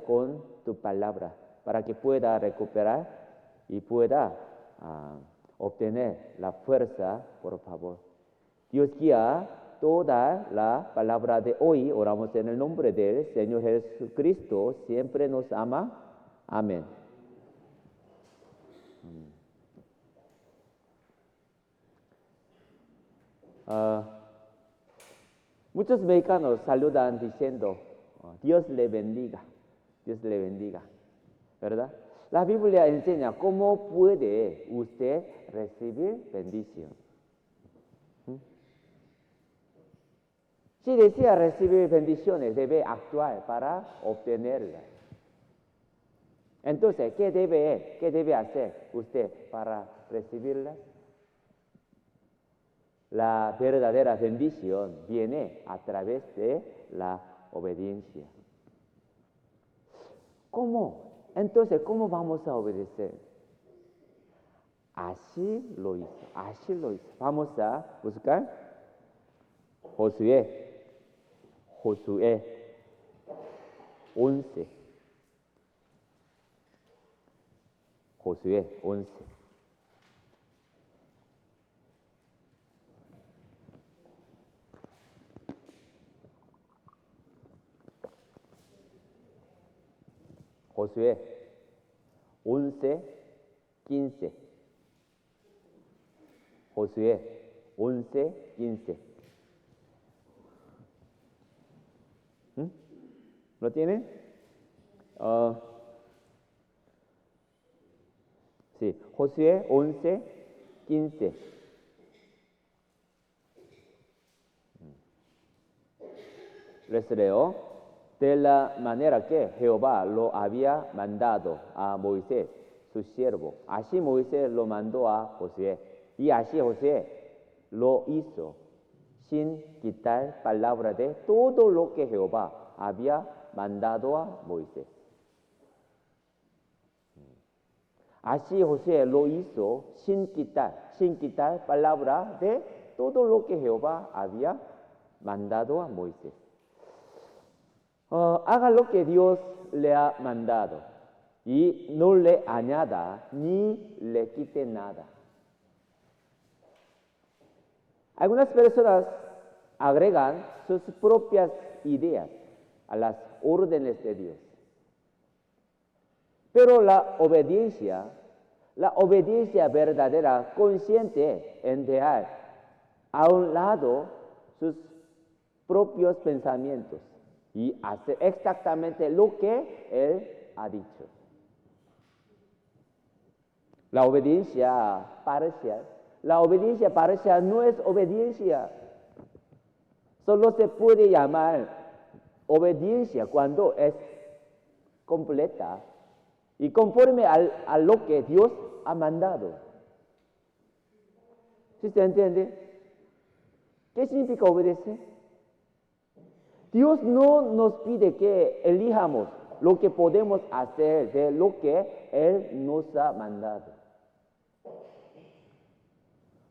con tu palabra para que pueda recuperar y pueda obtener la fuerza, por favor. Dios guía toda la palabra de hoy. Oramos en el nombre del Señor Jesucristo. Siempre nos ama. Amén. Muchos mexicanos saludan diciendo, Dios le bendiga, Dios le bendiga, ¿verdad? La Biblia enseña cómo puede usted recibir bendición. Si desea recibir bendiciones, debe actuar para obtenerlas. Entonces, ¿qué debe hacer usted para recibirlas? La verdadera bendición viene a través de la obediencia. ¿Cómo? Entonces, ¿cómo vamos a obedecer? Así lo hizo. Vamos a buscar Josué 11. Josué 11. Josué 11:15. Josué 11:15. ¿Lo tienen? Sí, Josué 11:15. Les leo. De la manera que Jehová lo había mandado a Moisés, su siervo, así Moisés lo mandó a Josué, y así Josué lo hizo, sin quitar palabra de todo lo que Jehová había mandado a Moisés. Así Josué lo hizo sin quitar palabra de todo lo que Jehová había mandado a Moisés. Haga lo que Dios le ha mandado y no le añada ni le quite nada. Algunas personas agregan sus propias ideas a las órdenes de Dios. Pero la obediencia verdadera consiste en dejar a un lado sus propios pensamientos y hacer exactamente lo que Él ha dicho. La obediencia parcial no es obediencia. Solo se puede llamar obediencia cuando es completa y conforme a lo que Dios ha mandado. ¿Sí se entiende? ¿Qué significa obedecer? Dios no nos pide que elijamos lo que podemos hacer de lo que Él nos ha mandado.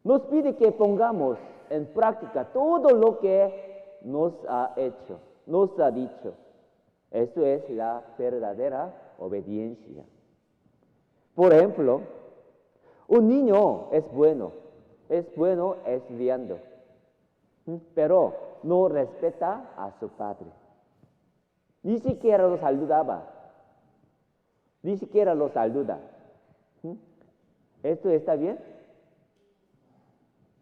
Nos pide que pongamos en práctica todo lo que nos ha hecho, nos ha dicho. Eso es la verdadera obediencia. Por ejemplo, un niño es bueno estudiando, pero no respeta a su padre. Ni siquiera lo saluda. ¿Esto está bien?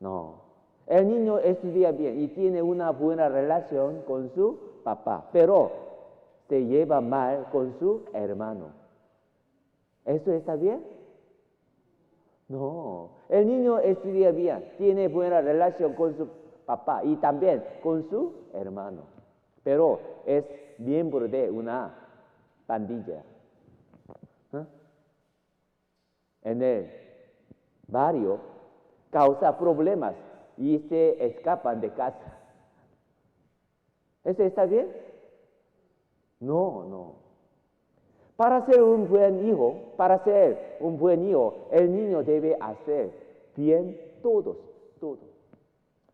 No. El niño estudia bien y tiene una buena relación con su papá, pero se lleva mal con su hermano. ¿Esto está bien? No. El niño estudia bien, tiene buena relación con su papá y también con su hermano, pero es miembro de una pandilla. En el barrio causa problemas y se escapan de casa. ¿Eso está bien? No. Para ser un buen hijo, el niño debe hacer bien todo.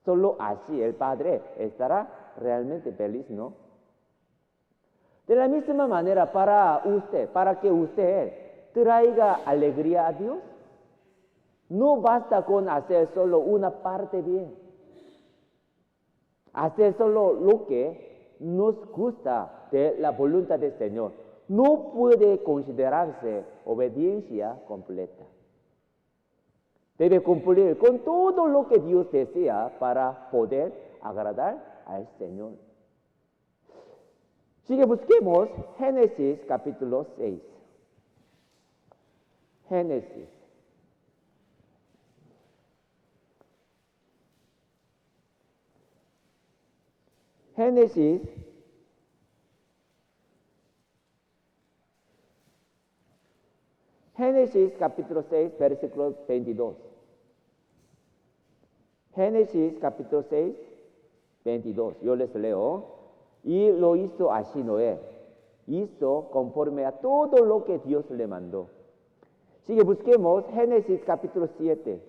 Solo así el padre estará realmente feliz, ¿no? De la misma manera, para que usted traiga alegría a Dios, no basta con hacer solo una parte bien. Hacer solo lo que nos gusta de la voluntad del Señor no puede considerarse obediencia completa. Debe cumplir con todo lo que Dios desea para poder agradar al Señor. Así que busquemos Génesis capítulo 6. Génesis. Génesis capítulo 6, versículo 22. Génesis capítulo 6, 22. Yo les leo. Y lo hizo así Noé. Hizo conforme a todo lo que Dios le mandó. Así que busquemos Génesis capítulo 7.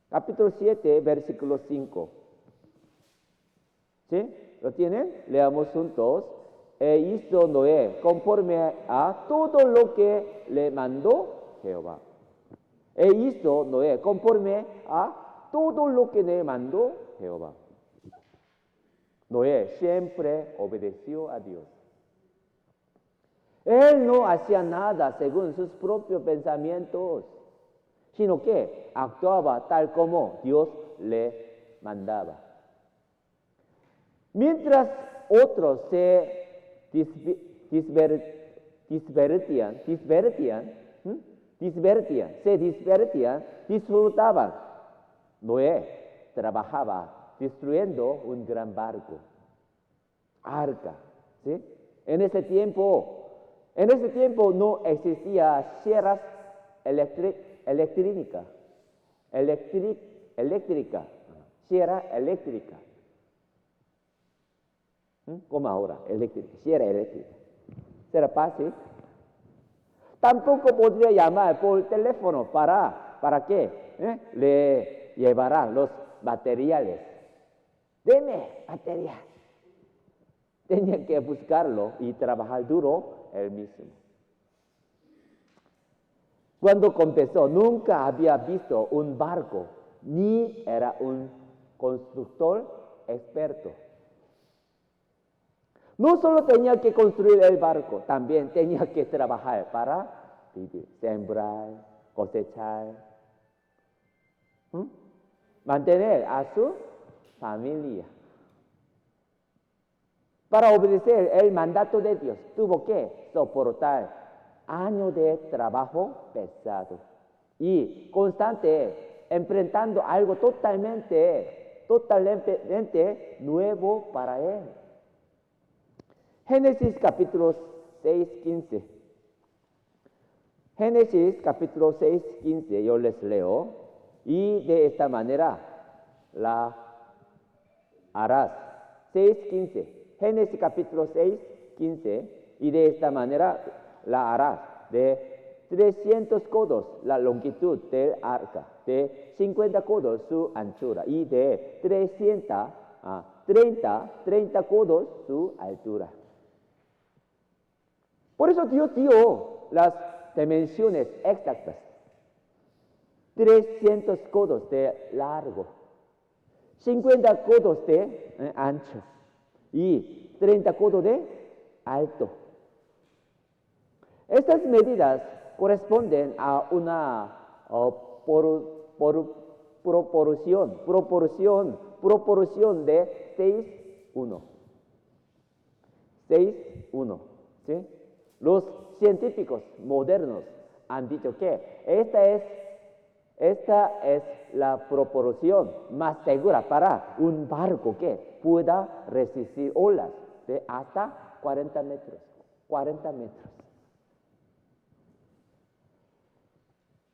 Capítulo 7, versículo 5. ¿Sí? ¿Lo tienen? Leamos juntos. E hizo Noé conforme a todo lo que le mandó Jehová. E hizo Noé conforme a todo lo que le mandó Jehová. Noé siempre obedeció a Dios. Él no hacía nada según sus propios pensamientos, sino que actuaba tal como Dios le mandaba. Mientras otros se disfrutaban, Noé trabajaba destruyendo un gran barco, arca, ¿sí? En ese tiempo no existía sierras eléctrica, sierra eléctrica. Como ahora, sierra eléctrica. ¿Será fácil? Tampoco podría llamar por teléfono para que le llevarán los materiales. Deme material. Tenía que buscarlo y trabajar duro él mismo. Cuando comenzó, nunca había visto un barco, ni era un constructor experto. No solo tenía que construir el barco, también tenía que trabajar para vivir, sembrar, cosechar, mantener a su familia. Para obedecer el mandato de Dios, tuvo que soportar años de trabajo pesado y constante, enfrentando algo totalmente nuevo para él. Génesis capítulo 6, 15. Génesis capítulo 6, 15, yo les leo. Y de esta manera la harás. 6, 15. Génesis capítulo 6, 15. Y de esta manera la harás. De 300 codos la longitud del arca. De 50 codos su anchura. Y de 30 codos su altura. Por eso Dios dio las dimensiones exactas. 300 codos de largo, 50 codos de ancho y 30 codos de alto. Estas medidas corresponden a una proporción de 6:1. 6:1, ¿sí? Los científicos modernos han dicho que esta es la proporción más segura para un barco que pueda resistir olas de hasta 40 metros. 40 metros.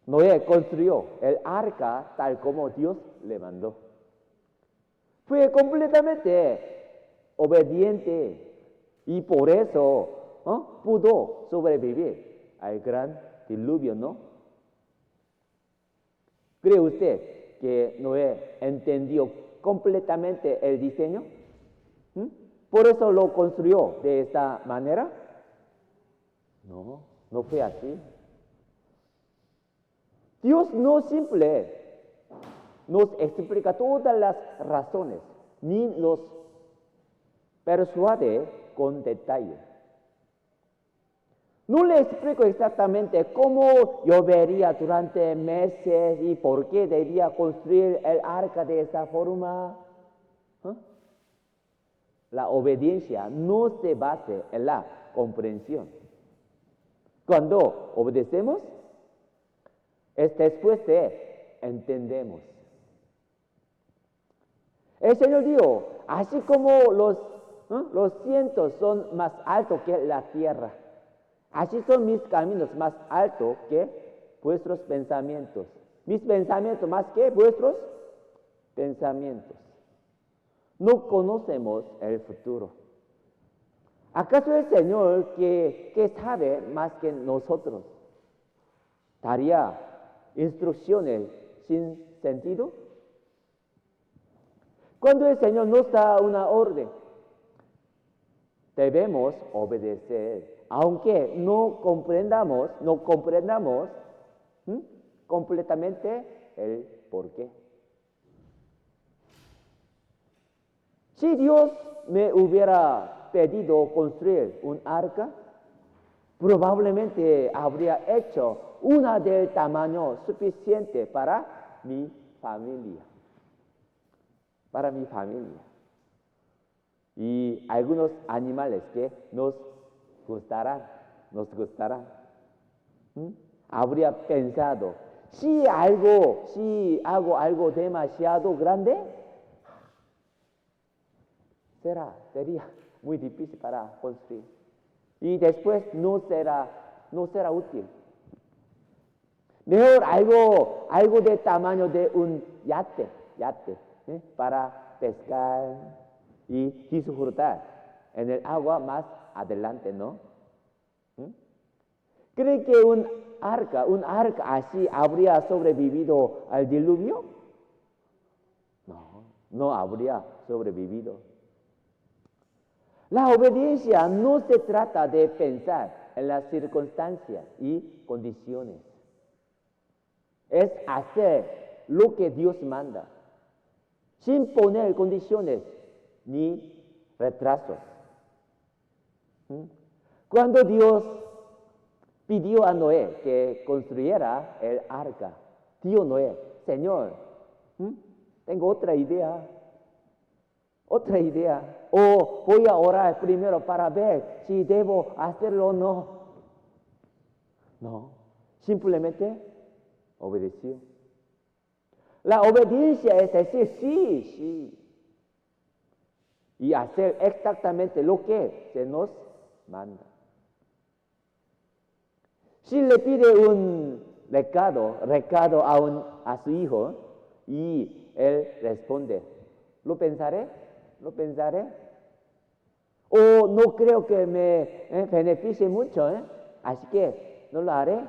Noé construyó el arca tal como Dios le mandó. Fue completamente obediente y por eso pudo sobrevivir al gran diluvio, ¿no? ¿Cree usted que Noé entendió completamente el diseño? ¿Por eso lo construyó de esta manera? No, no fue así. Dios no simple nos explica todas las razones, ni nos persuade con detalle. No le explico exactamente cómo llovería durante meses y por qué debía construir el arca de esa forma. La obediencia no se basa en la comprensión. Cuando obedecemos, es después de entendemos. El Señor dijo, así como los cielos son más altos que la tierra, así son mis caminos más altos que vuestros pensamientos. Mis pensamientos más que vuestros pensamientos. No conocemos el futuro. ¿Acaso el Señor que sabe más que nosotros daría instrucciones sin sentido? Cuando el Señor nos da una orden, debemos obedecer, aunque no comprendamos completamente el porqué. Si Dios me hubiera pedido construir un arca, probablemente habría hecho una del tamaño suficiente para mi familia. Y algunos animales que nos gustarán. Habría pensado, si hago algo demasiado grande, sería muy difícil para construir. Y después no será útil. Mejor algo de tamaño de un yate, para pescar y disfrutar en el agua más adelante, ¿no? ¿Cree que un arca así habría sobrevivido al diluvio? No habría sobrevivido. La obediencia no se trata de pensar en las circunstancias y condiciones. Es hacer lo que Dios manda, sin poner condiciones ni retrasos. Cuando Dios pidió a Noé que construyera el arca, dijo Noé, Señor, tengo otra idea. O voy a orar primero para ver si debo hacerlo o no. No, simplemente obedeció. La obediencia es decir sí. Y hacer exactamente lo que se nos manda. Si le pide un recado a su hijo y él responde, ¿lo pensaré? O no creo que me beneficie mucho, así que no lo haré.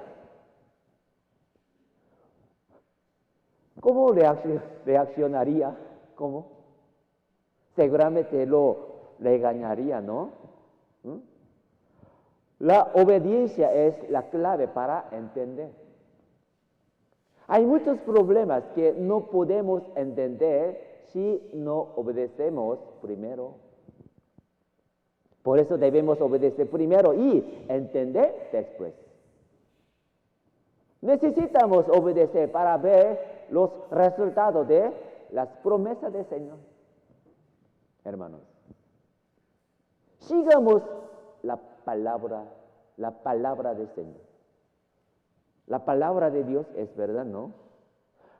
¿Cómo reaccionaría? ¿Cómo? Seguramente lo regañaría, ¿no? La obediencia es la clave para entender. Hay muchos problemas que no podemos entender si no obedecemos primero. Por eso debemos obedecer primero y entender después. Necesitamos obedecer para ver los resultados de las promesas del Señor. Hermanos, sigamos la palabra del Señor. La palabra de Dios es verdad, ¿no?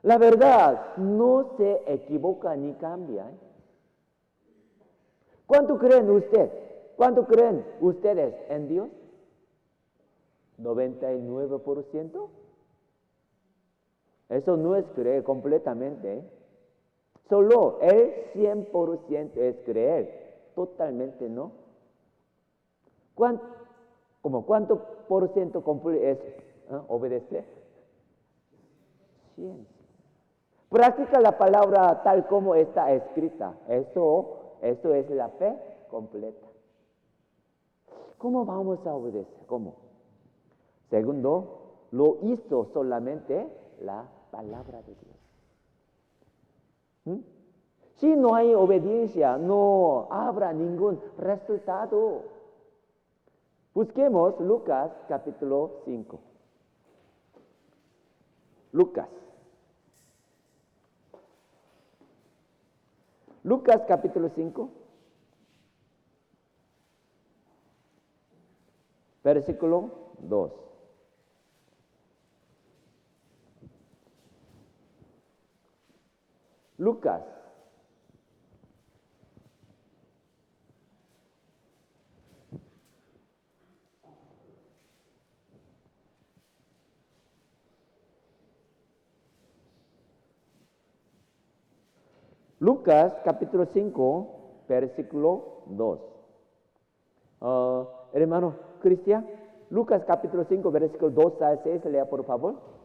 La verdad no se equivoca ni cambia. ¿Cuánto creen ustedes en Dios? ¿99%? Eso no es creer completamente. Solo el 100% es creer. Totalmente no. ¿Cuánto por ciento es obedecer? 100. Practica la palabra tal como está escrita. Eso es la fe completa. ¿Cómo vamos a obedecer? ¿Cómo? Segundo, lo hizo solamente la palabra de Dios. Si no hay obediencia, no habrá ningún resultado. Busquemos Lucas capítulo 5. Lucas capítulo 5, versículo 2. Lucas capítulo 5, versículo 2. Hermano Cristian, Lucas capítulo 5, versículo 2 al 6, lea por favor.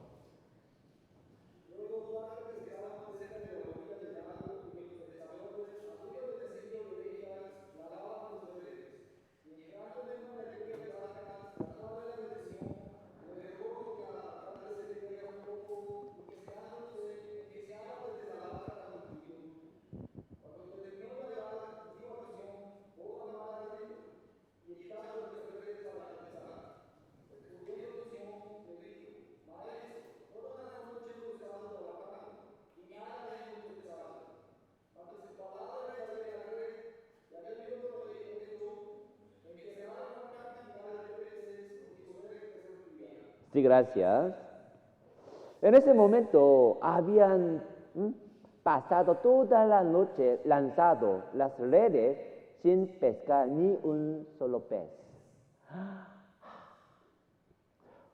Sí, gracias. En ese momento habían pasado toda la noche lanzado las redes sin pescar ni un solo pez.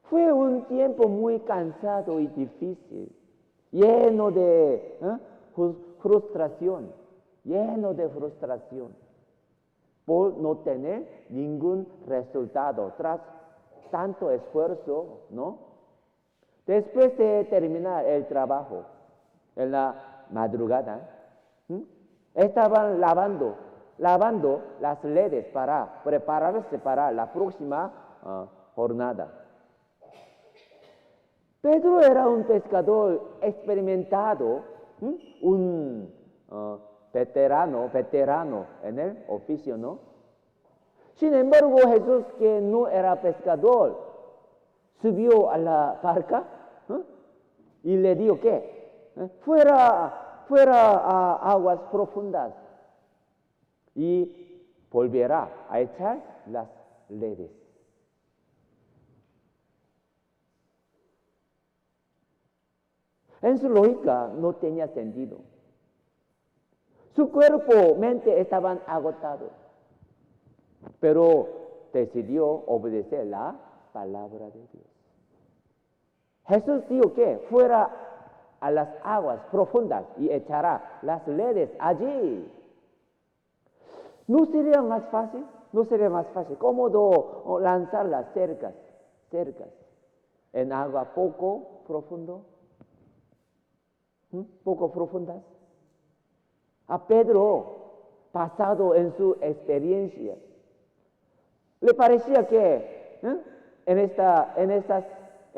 Fue un tiempo muy cansado y difícil, lleno de frustración, por no tener ningún resultado tras tanto esfuerzo, ¿no? Después de terminar el trabajo en la madrugada, estaban lavando las redes para prepararse para la próxima jornada. Pedro era un pescador experimentado, un veterano en el oficio, ¿no? Sin embargo, Jesús, que no era pescador, subió a la barca y le dijo que fuera a aguas profundas y volverá a echar las redes. En su lógica no tenía sentido. Su cuerpo, mente estaban agotados, pero decidió obedecer la palabra de Dios. Jesús dijo que fuera a las aguas profundas y echará las redes allí. ¿No sería más fácil? Cómodo lanzar las cercas en agua poco profundas. A Pedro, basado en su experiencia, le parecía que en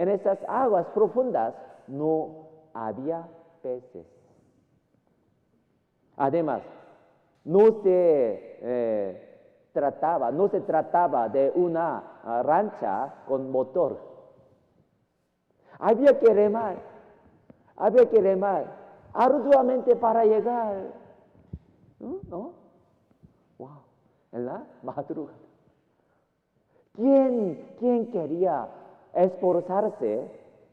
esas aguas profundas no había peces. Además, no se trataba de una lancha con motor. Había que remar arduamente para llegar, ¿no? Wow, en la madrugada. ¿Quién quería esforzarse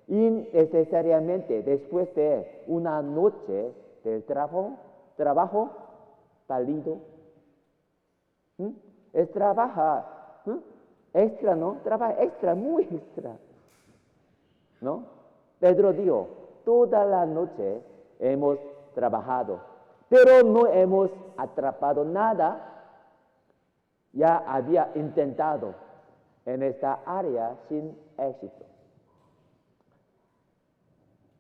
innecesariamente después de una noche de trabajo pálido? Es trabajar extra, ¿no? Trabaja extra, muy extra, ¿no? Pedro dijo, toda la noche hemos trabajado, pero no hemos atrapado nada. Ya había intentado en esta área sin éxito.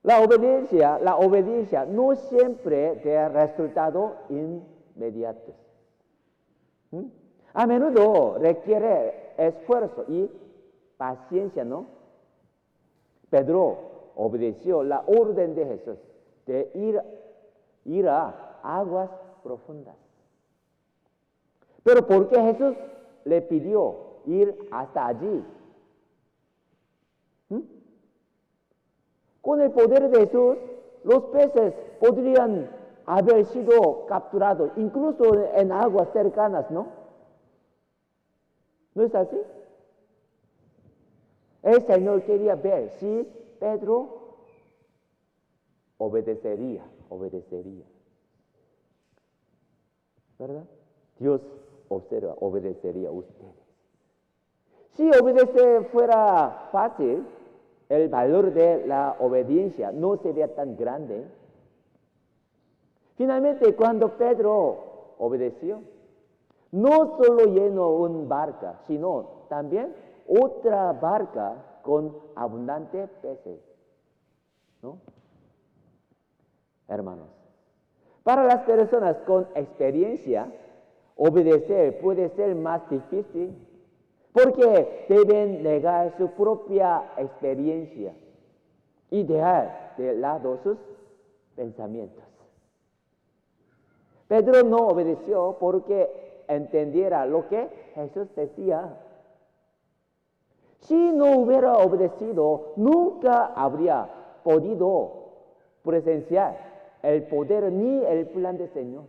La obediencia no siempre da resultados inmediatos. ¿Mm? A menudo requiere esfuerzo y paciencia, ¿no? Pedro obedeció la orden de Jesús de ir a aguas profundas. Pero ¿por qué Jesús le pidió ir hasta allí? ¿Mm? Con el poder de Jesús, los peces podrían haber sido capturados, incluso en aguas cercanas, ¿no? ¿No es así? El Señor quería ver si Pedro obedecería. ¿Verdad? Dios observa, obedecería a ustedes. Si obedecer fuera fácil, el valor de la obediencia no sería tan grande. Finalmente, cuando Pedro obedeció, no solo llenó una barca, sino también otra barca con abundantes peces. ¿No? Hermanos, para las personas con experiencia, obedecer puede ser más difícil porque deben negar su propia experiencia y dejar de lado sus pensamientos. Pedro no obedeció porque entendiera lo que Jesús decía. Si no hubiera obedecido, nunca habría podido presenciar el poder ni el plan del Señor.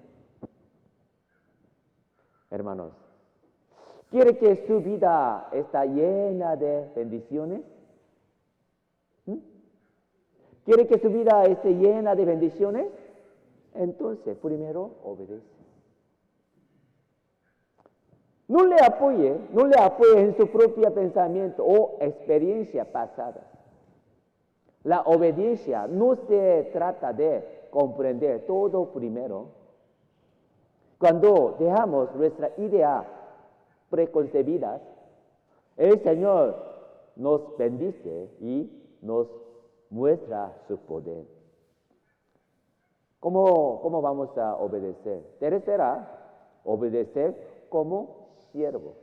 Hermanos, ¿quiere que su vida esté llena de bendiciones? ¿Quiere que su vida esté llena de bendiciones? Entonces, primero obedece. No le apoye en su propio pensamiento o experiencia pasada. La obediencia no se trata de comprender todo primero. Cuando dejamos nuestra idea preconcebidas, el Señor nos bendice y nos muestra su poder. ¿Cómo vamos a obedecer? Tercera, obedecer como siervo.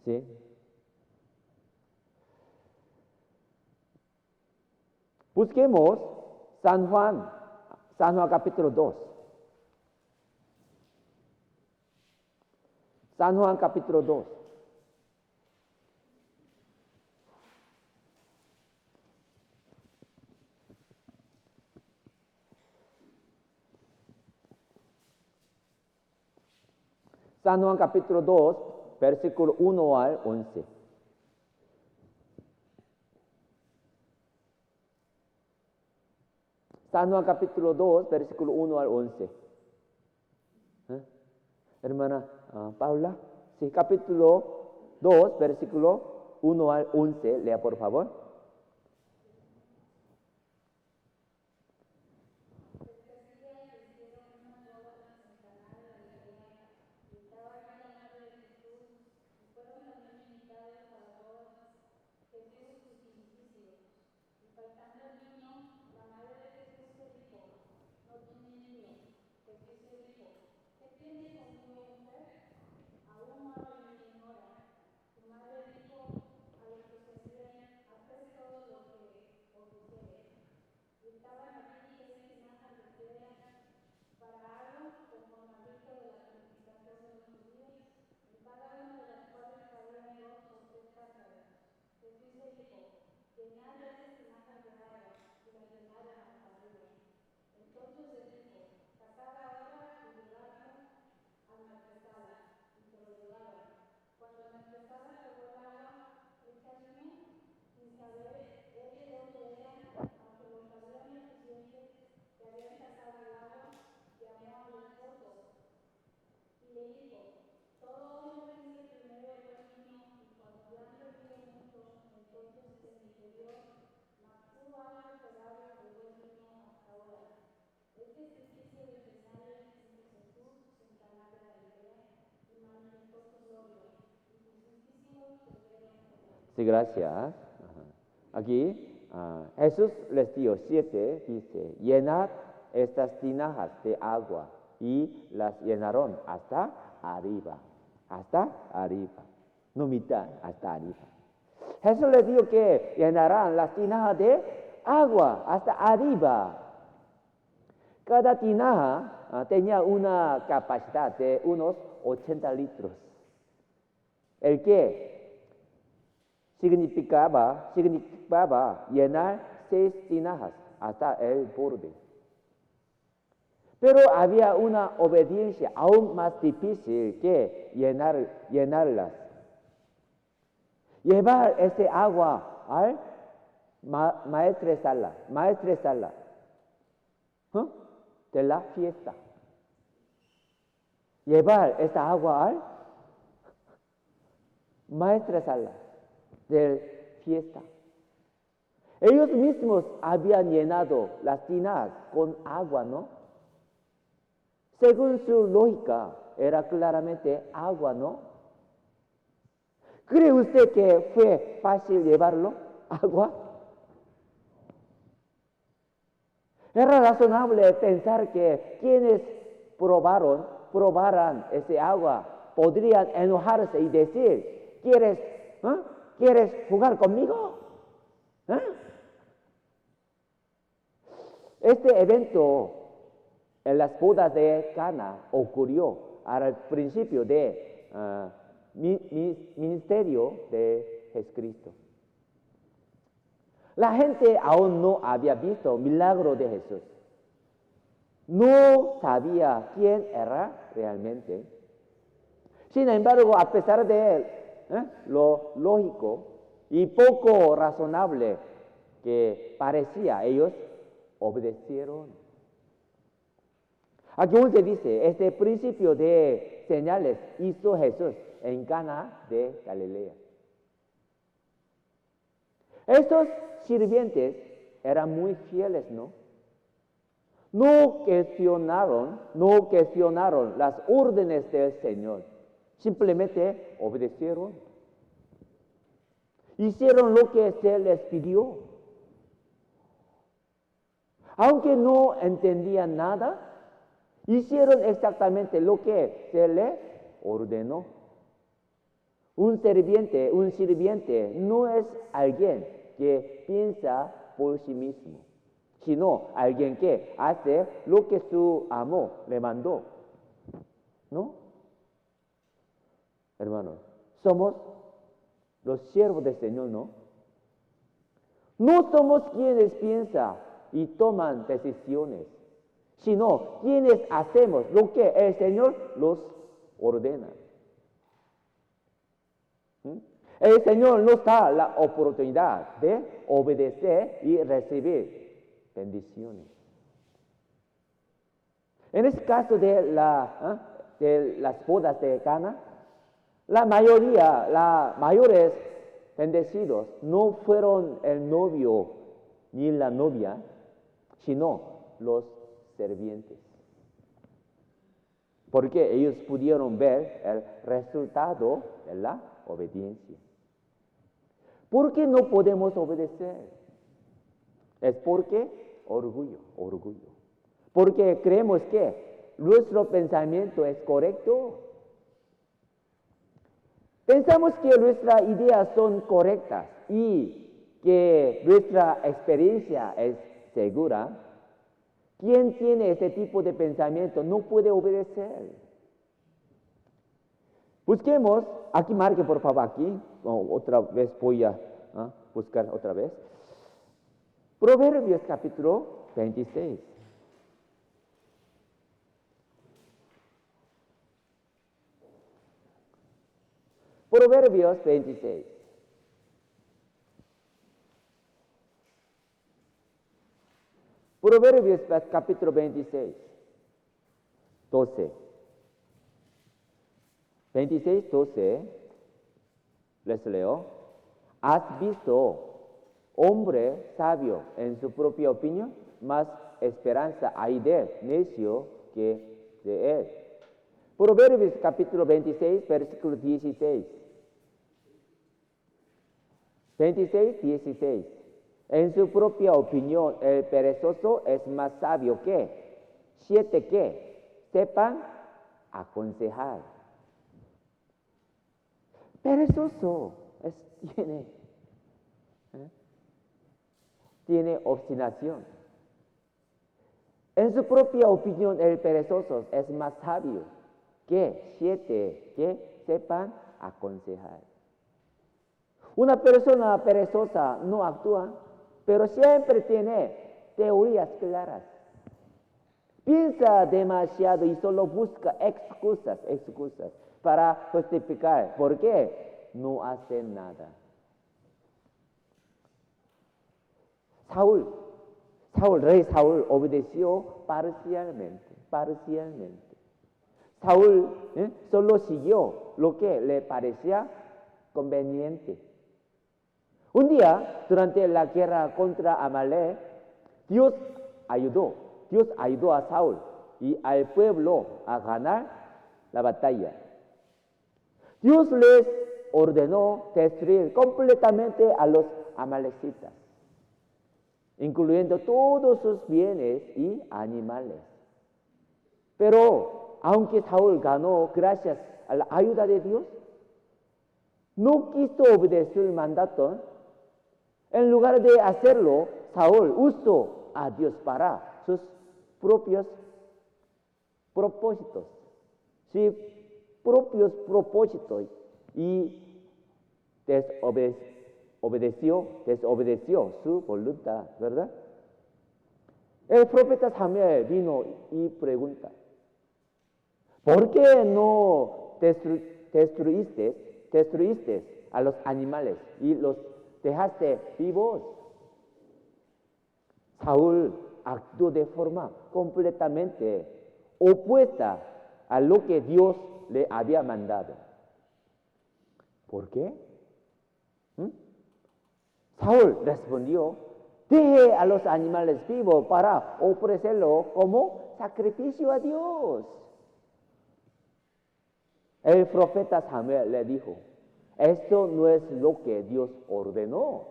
¿Sí? Busquemos San Juan capítulo 2. San Juan capítulo 2. San Juan capítulo 2, versículo 1 al 11. San Juan capítulo 2, versículo 1 al 11. Hermana Paula, sí, capítulo 2, versículo 1 al 11, lea por favor. Sí, gracias. Aquí Jesús les dio 7, dice, llenad estas tinajas de agua y las llenaron hasta arriba, no mitad, hasta arriba. Jesús les dijo que llenarán las tinajas de agua hasta arriba. Cada tinaja tenía una capacidad de unos 80 litros, el que significaba llenar 6 tinajas hasta el borde. Pero había una obediencia aún más difícil que llenarlas. Llevar ese agua al maestresala de la fiesta. Llevar esta agua al maestresala de fiesta. Ellos mismos habían llenado las tinajas con agua, ¿no? Según su lógica, era claramente agua, ¿no? ¿Cree usted que fue fácil llevarlo? ¿Agua? Era razonable pensar que quienes probaran ese agua podrían enojarse y decir, ¿quieres jugar conmigo? Este evento en las bodas de Cana ocurrió al principio de ministerio de Jesucristo. La gente aún no había visto milagro de Jesús. No sabía quién era realmente. Sin embargo, a pesar de lo lógico y poco razonable que parecía, ellos obedecieron. Aquí se dice, este principio de señales hizo Jesús en Cana de Galilea. Estos sirvientes eran muy fieles, ¿no? No cuestionaron las órdenes del Señor. Simplemente obedecieron. Hicieron lo que se les pidió. Aunque no entendían nada, hicieron exactamente lo que se les ordenó. Un sirviente no es alguien que piensa por sí mismo, sino alguien que hace lo que su amo le mandó. ¿No? Hermanos, somos los siervos del Señor, ¿no? No somos quienes piensan y toman decisiones, sino quienes hacemos lo que el Señor nos ordena. El Señor nos da la oportunidad de obedecer y recibir bendiciones. En este caso de las bodas de Cana, la mayores bendecidos no fueron el novio ni la novia, sino los sirvientes. Porque ellos pudieron ver el resultado de la obediencia. ¿Por qué no podemos obedecer? Es porque orgullo. Porque creemos que nuestro pensamiento es correcto. Pensamos que nuestras ideas son correctas y que nuestra experiencia es segura. Quien tiene este tipo de pensamiento no puede obedecer. Busquemos, aquí marque por favor aquí, otra vez voy a buscar otra vez. Proverbios capítulo 26. Proverbios 26. Proverbios capítulo 26, 12. 26, 12, les leo. ¿Has visto hombre sabio en su propia opinión? Más esperanza hay de necio que de él. Proverbios capítulo 26, versículo 16. 26, 16. En su propia opinión, el perezoso es más sabio que 7 que sepan aconsejar. Perezoso tiene obstinación. En su propia opinión, el perezoso es más sabio que 7 que sepan aconsejar. Una persona perezosa no actúa, pero siempre tiene teorías claras. Piensa demasiado y solo busca excusas para justificar por qué no hace nada. Rey Saúl obedeció parcialmente. Saúl solo siguió lo que le parecía conveniente. Un día, durante la guerra contra Amalek, Dios ayudó a Saúl y al pueblo a ganar la batalla. Dios les ordenó destruir completamente a los amalecitas, incluyendo todos sus bienes y animales. Pero aunque Saúl ganó gracias a la ayuda de Dios, no quiso obedecer el mandato. En lugar de hacerlo, Saúl usó a Dios para sus propios propósitos. Y desobedeció su voluntad, ¿verdad? El profeta Samuel vino y pregunta: ¿por qué no destruiste a los animales y los dejaste vivos? Saúl actuó de forma completamente opuesta a lo que Dios le había mandado. ¿Por qué? Saúl respondió: deje a los animales vivos para ofrecerlo como sacrificio a Dios. El profeta Samuel le dijo: esto no es lo que Dios ordenó.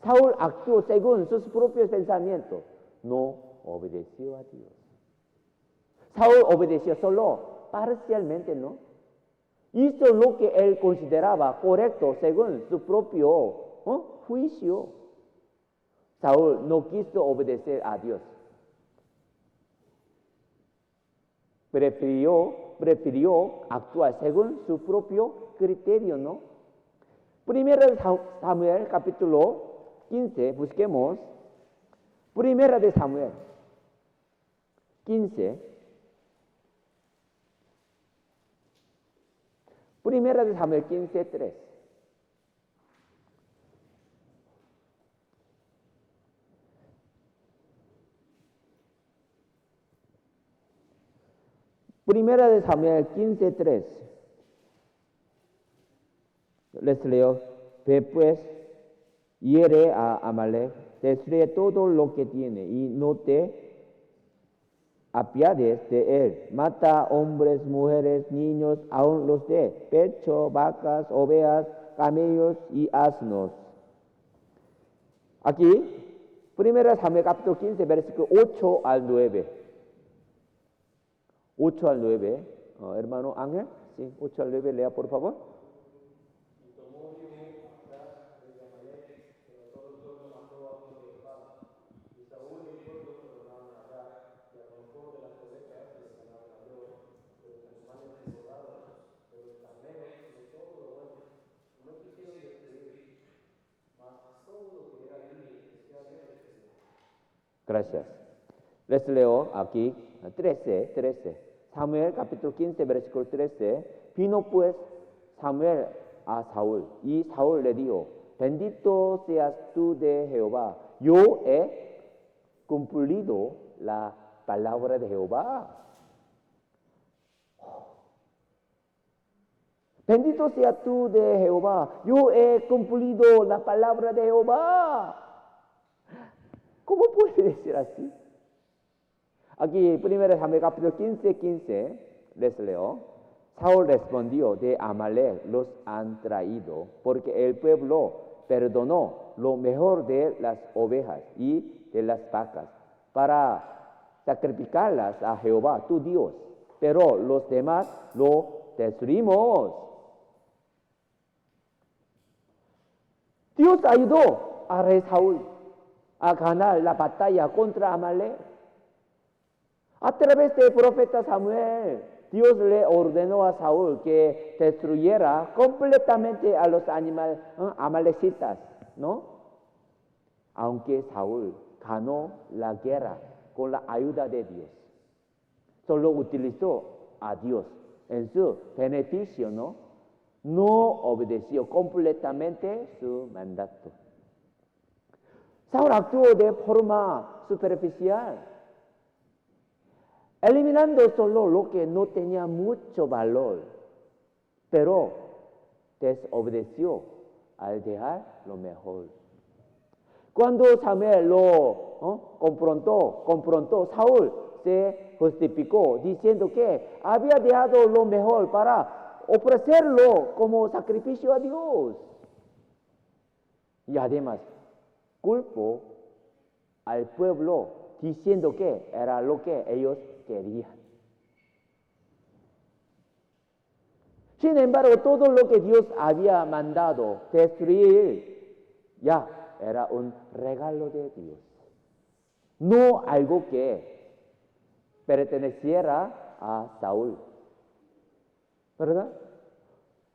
Saúl actuó según sus propios pensamientos, no obedeció a Dios. Saúl obedeció solo parcialmente, ¿no? Hizo lo que él consideraba correcto según su propio juicio. Saúl no quiso obedecer a Dios. Prefirió actuar según su propio criterio, ¿no? Primera de Samuel, capítulo 15, busquemos. Primera de Samuel 15. Primera de Samuel 15, 3. Primera de Samuel 15, 3. Les leo: ve pues, hiere a Amalek, destruye todo lo que tiene y no te apiades de él. Mata hombres, mujeres, niños, aun los de pecho, vacas, ovejas, camellos y asnos. Aquí, primera Samuel capítulo 15, versículo 8 al 9. 8 al 9. Hermano Ángel, sí, 8 al 9, lea por favor. Gracias. Les leo aquí 13. Samuel capítulo 15, versículo 13. Vino pues Samuel a Saúl y Saúl le dijo: bendito seas tú de Jehová, yo he cumplido la palabra de Jehová. Bendito seas tú de Jehová, yo he cumplido la palabra de Jehová. ¿Cómo puede decir así? Aquí, 1 Samuel capítulo 15, les leo. Saúl respondió: de Amalek los han traído, porque el pueblo perdonó lo mejor de las ovejas y de las vacas, para sacrificarlas a Jehová, tu Dios, pero los demás lo destruimos. Dios ayudó a rey Saúl a ganar la batalla contra Amalek. A través del profeta Samuel, Dios le ordenó a Saúl que destruyera completamente a los amalecitas, ¿no? Aunque Saúl ganó la guerra con la ayuda de Dios, solo utilizó a Dios en su beneficio, ¿no? No obedeció completamente su mandato. Saúl actuó de forma superficial, eliminando solo lo que no tenía mucho valor, pero desobedeció al dejar lo mejor. Cuando Samuel lo confrontó, Saúl se justificó diciendo que había dejado lo mejor para ofrecerlo como sacrificio a Dios. Y además, culpó al pueblo diciendo que era lo que ellos querían. Sin embargo, todo lo que Dios había mandado destruir ya era un regalo de Dios, no algo que perteneciera a Saúl, ¿verdad?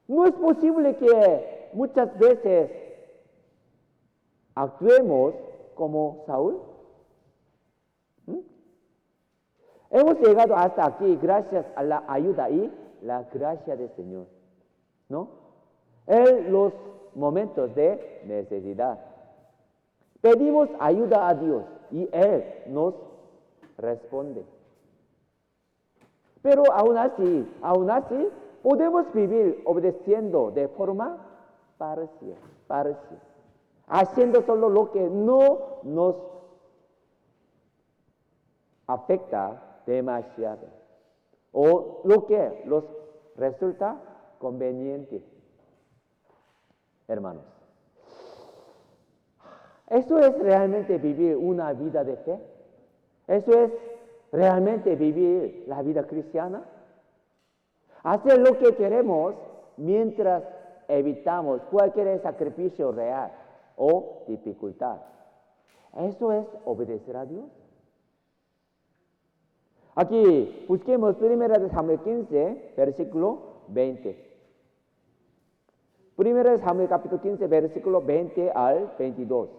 No es posible que muchas veces actuemos como Saúl. Hemos llegado hasta aquí gracias a la ayuda y la gracia del Señor, ¿no? En los momentos de necesidad pedimos ayuda a Dios y Él nos responde. Pero aún así, podemos vivir obedeciendo de forma parcial, haciendo solo lo que no nos afecta demasiado o lo que nos resulta conveniente. Hermanos, ¿eso es realmente vivir una vida de fe? ¿Eso es realmente vivir la vida cristiana? Hacer lo que queremos mientras evitamos cualquier sacrificio real o dificultad. ¿Eso es obedecer a Dios? Aquí busquemos 1 Samuel 15, versículo 20. 1 Samuel capítulo 15, versículo 20 al 22.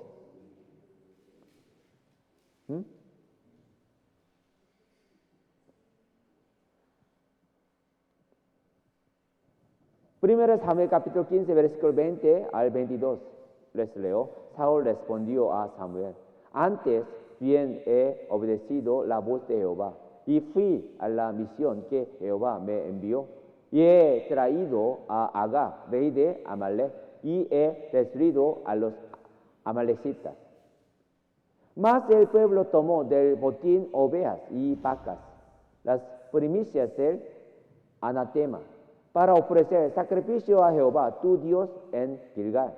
1 Samuel capítulo 15, versículo 20 al 22. Les leo. Saúl respondió a Samuel: antes bien he obedecido la voz de Jehová y fui a la misión que Jehová me envió. Y he traído a Agag, rey de Amalek, y he destruido a los amalecitas. Mas el pueblo tomó del botín ovejas y vacas, las primicias del anatema, para ofrecer sacrificio a Jehová, tu Dios, en Gilgal.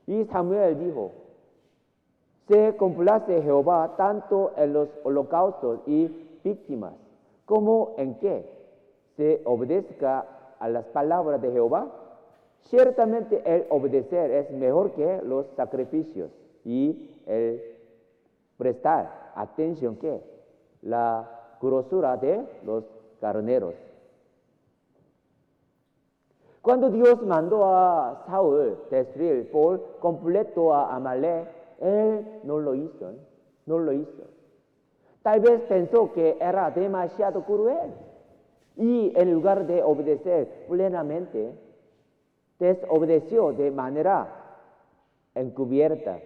Y Samuel dijo: se complace Jehová tanto en los holocaustos y víctimas, como en que se obedezca a las palabras de Jehová. Ciertamente el obedecer es mejor que los sacrificios, y el prestar atención que la grosura de los carneros. Cuando Dios mandó a Saúl destruir por completo a Amalek, él no lo hizo. Tal vez pensó que era demasiado cruel y en lugar de obedecer plenamente, desobedeció de manera encubierta.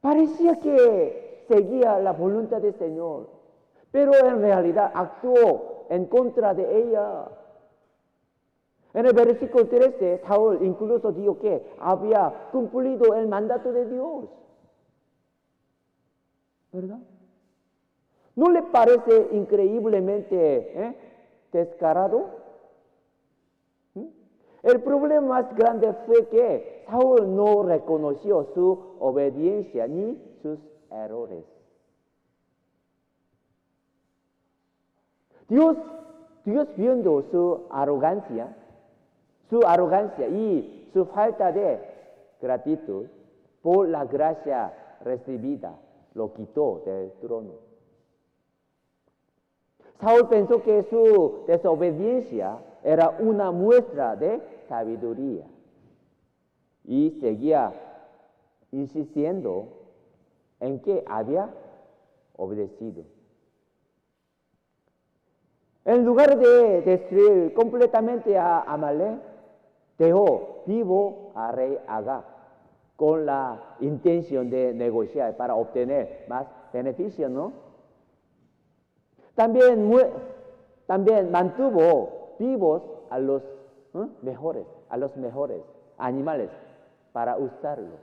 Parecía que seguía la voluntad del Señor, pero en realidad actuó en contra de ella. En el versículo 13, Saúl incluso dijo que había cumplido el mandato de Dios, ¿verdad? ¿No le parece increíblemente descarado? El problema más grande fue que Saúl no reconoció su obediencia ni sus errores. Dios, Dios viendo su arrogancia y su falta de gratitud por la gracia recibida, lo quitó del trono. Saúl pensó que su desobediencia era una muestra de sabiduría y seguía insistiendo en que había obedecido. En lugar de destruir completamente a Amalek, dejó vivo a rey Agag con la intención de negociar para obtener más beneficio, ¿no? También mantuvo vivos a los mejores animales para usarlos.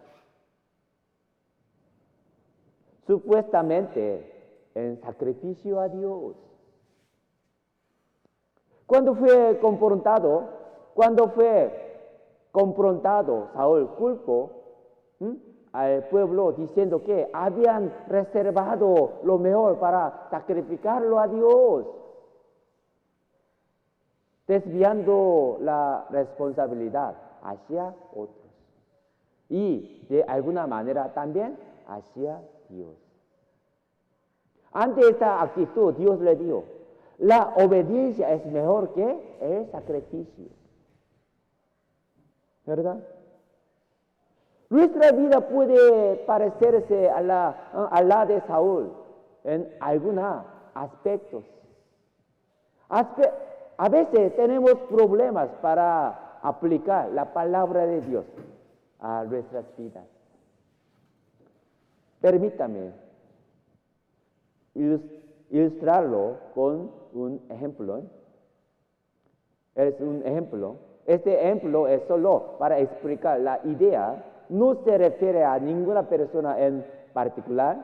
Supuestamente en sacrificio a Dios. Cuando fue confrontado, Saúl culpó al pueblo diciendo que habían reservado lo mejor para sacrificarlo a Dios, desviando la responsabilidad hacia otros y de alguna manera también hacia Dios. Ante esta actitud, Dios le dijo: la obediencia es mejor que el sacrificio. ¿Verdad? Nuestra vida puede parecerse a la de Saúl en algunos aspectos. A veces tenemos problemas para aplicar la palabra de Dios a nuestras vidas. Permítame ilustrarlo con un ejemplo. Es un ejemplo. Este ejemplo es solo para explicar la idea. No se refiere a ninguna persona en particular.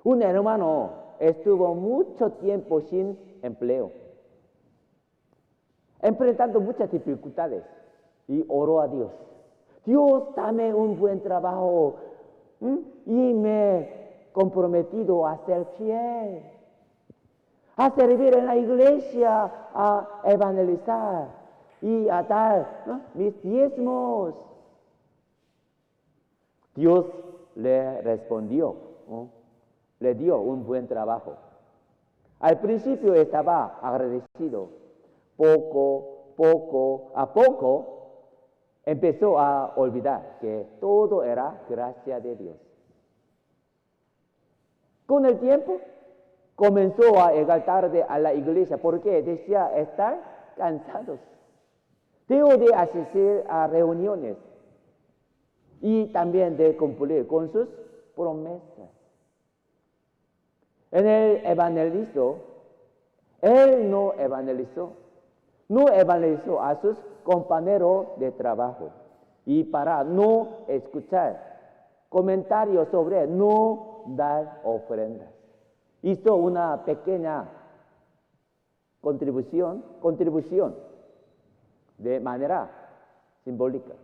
Un hermano estuvo mucho tiempo sin empleo, enfrentando muchas dificultades, y oró a Dios: Dios, dame un buen trabajo, y me he comprometido a ser fiel, a servir en la iglesia, a evangelizar y a dar mis diezmos. Dios le respondió, le dio un buen trabajo. Al principio estaba agradecido. Poco a poco empezó a olvidar que todo era gracia de Dios. Con el tiempo comenzó a llegar tarde a la iglesia porque decía estar cansados. Dejó de asistir a reuniones y también de cumplir con sus promesas. En el evangelizó, él no evangelizó a sus compañeros de trabajo, y para no escuchar comentarios sobre no dar ofrendas, hizo una pequeña contribución de manera simbólica.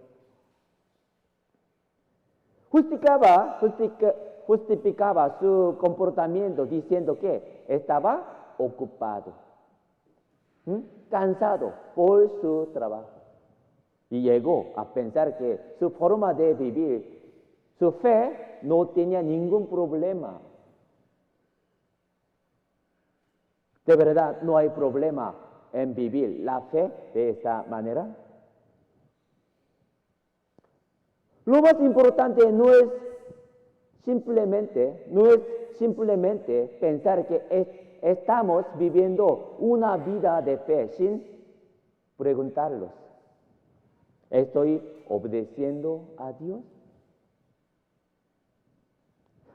Justificaba su comportamiento diciendo que estaba ocupado, cansado por su trabajo, y llegó a pensar que su forma de vivir, su fe, no tenía ningún problema. ¿De verdad no hay problema en vivir la fe de esta manera? Lo más importante no es simplemente pensar que estamos viviendo una vida de fe sin preguntarlos: ¿estoy obedeciendo a Dios?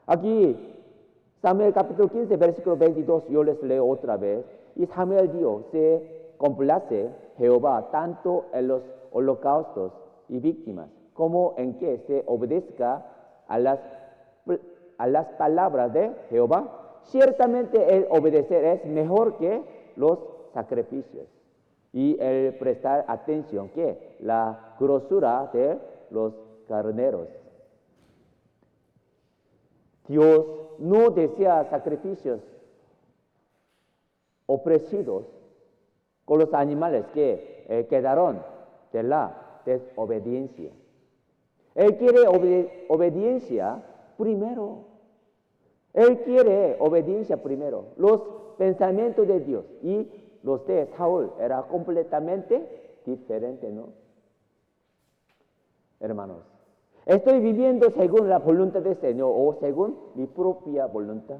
Aquí, Samuel capítulo 15, versículo 22, yo les leo otra vez. Y Samuel dijo: se complace Jehová tanto en los holocaustos y víctimas, como en que se obedezca a las palabras de Jehová. Ciertamente el obedecer es mejor que los sacrificios, y el prestar atención que la grosura de los carneros. Dios no desea sacrificios. ofrecidos con los animales que quedaron de la desobediencia. Él quiere obediencia primero. Él quiere obediencia primero. Los pensamientos de Dios y los de Saúl eran completamente diferentes, ¿no? Hermanos, ¿estoy viviendo según la voluntad del Señor o según mi propia voluntad?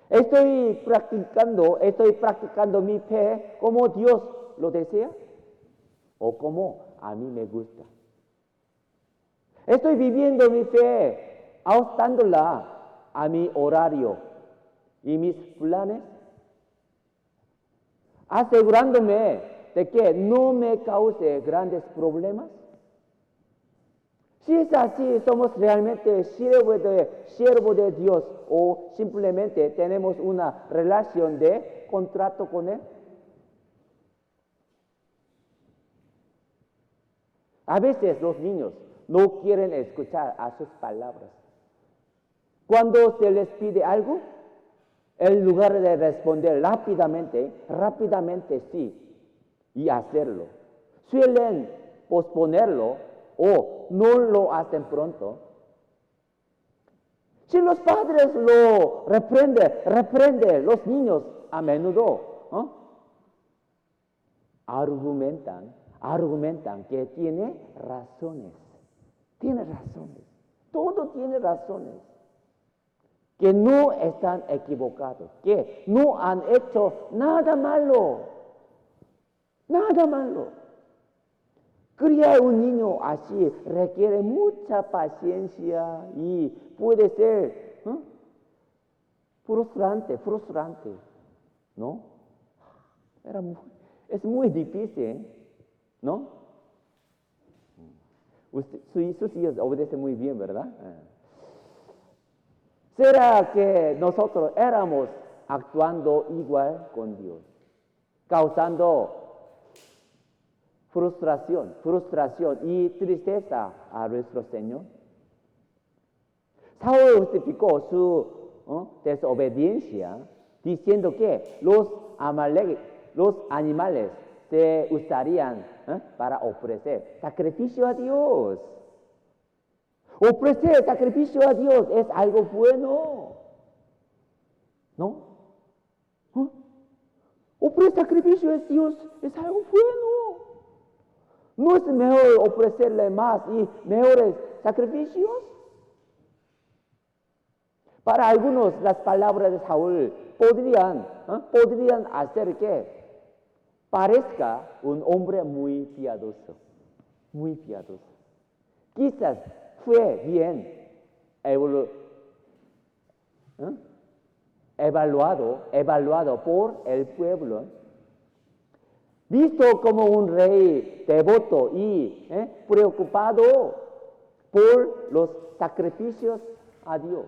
¿Estoy practicando mi fe como Dios lo desea o como a mí me gusta? ¿Estoy viviendo mi fe ajustándola a mi horario y mis planes, asegurándome de que no me cause grandes problemas? Si es así, ¿somos realmente siervo de Dios o simplemente tenemos una relación de contrato con Él? A veces los niños no quieren escuchar a sus palabras. Cuando se les pide algo, en lugar de responder rápidamente sí y hacerlo, suelen posponerlo o no lo hacen pronto. Si los padres lo reprenden, los niños a menudo argumentan que tiene razones. Todo tiene razones. Que no están equivocados, que no han hecho nada malo. Criar un niño así requiere mucha paciencia y puede ser frustrante, ¿no? Es muy difícil, ¿no? Sus hijos obedecen muy bien, ¿verdad? ¿Será que nosotros éramos actuando igual con Dios, causando frustración y tristeza a nuestro Señor? Saúl justificó su desobediencia diciendo que los animales se usarían para ofrecer sacrificio a Dios. Ofrecer sacrificio a Dios es algo bueno, ¿no? Ofrecer sacrificio a Dios es algo bueno. ¿No es mejor ofrecerle más y mejores sacrificios? Para algunos, las palabras de Saúl podrían hacer que parezca un hombre muy piadoso. Quizás fue bien evaluado por el pueblo, visto como un rey devoto y preocupado por los sacrificios a Dios.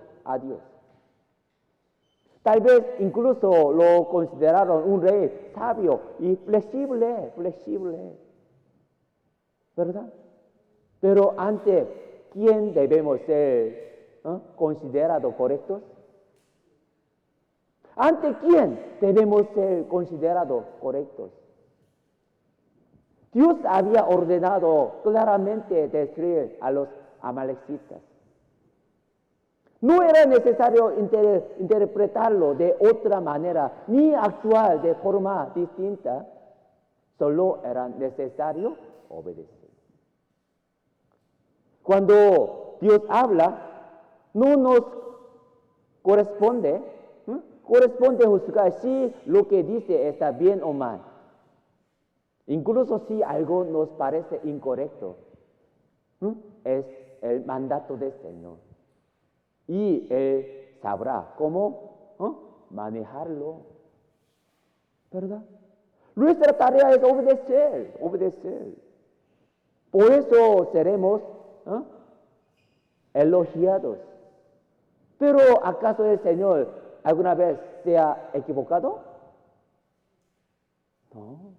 Tal vez incluso lo consideraron un rey sabio y flexible, ¿verdad? Pero ante quién debemos ser considerados correctos? ¿Ante quién debemos ser considerados correctos? Dios había ordenado claramente destruir a los amalecitas. No era necesario interpretarlo de otra manera, ni actuar de forma distinta. Solo era necesario obedecer. Cuando Dios habla, no nos corresponde juzgar si lo que dice está bien o mal. Incluso si algo nos parece incorrecto, es el mandato del Señor. Y Él sabrá cómo manejarlo, ¿verdad? Nuestra tarea es obedecer. Por eso seremos elogiados. Pero ¿acaso el Señor alguna vez se ha equivocado? No.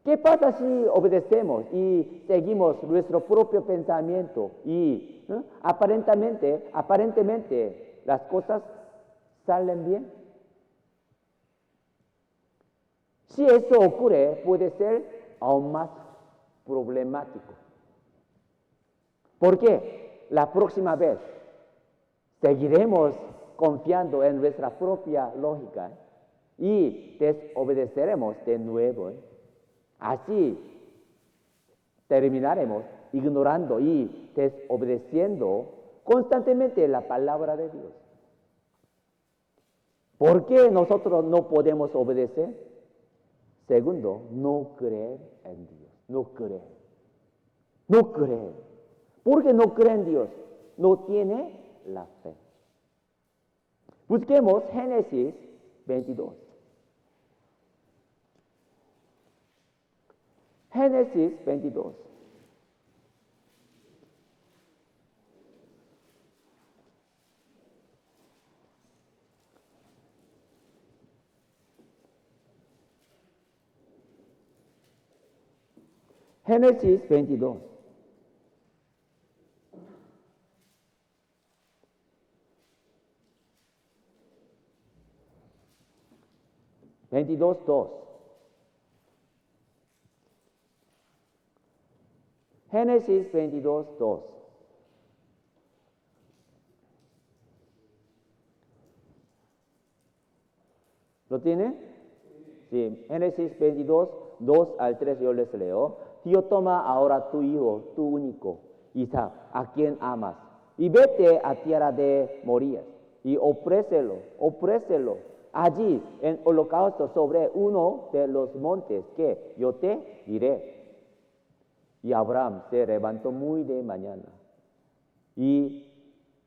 ¿Qué pasa si obedecemos y seguimos nuestro propio pensamiento y aparentemente las cosas salen bien? Si eso ocurre, puede ser aún más problemático. ¿Por qué? La próxima vez seguiremos confiando en nuestra propia lógica y desobedeceremos de nuevo. Así terminaremos ignorando y desobedeciendo constantemente la palabra de Dios. ¿Por qué nosotros no podemos obedecer? Segundo, no creer en Dios. No creer. No creer. ¿Por qué no cree en Dios? No tiene la fe. Busquemos Génesis 22. Génesis 22. Génesis 22. Génesis 22:2. ¿Lo tiene? Sí, Génesis 22:2-3 yo les leo. Dios, toma ahora tu hijo, tu único, Isaac, a quien amas, y vete a tierra de Moría, y ofrécelo allí en holocausto sobre uno de los montes que yo te diré. Y Abraham se levantó muy de mañana y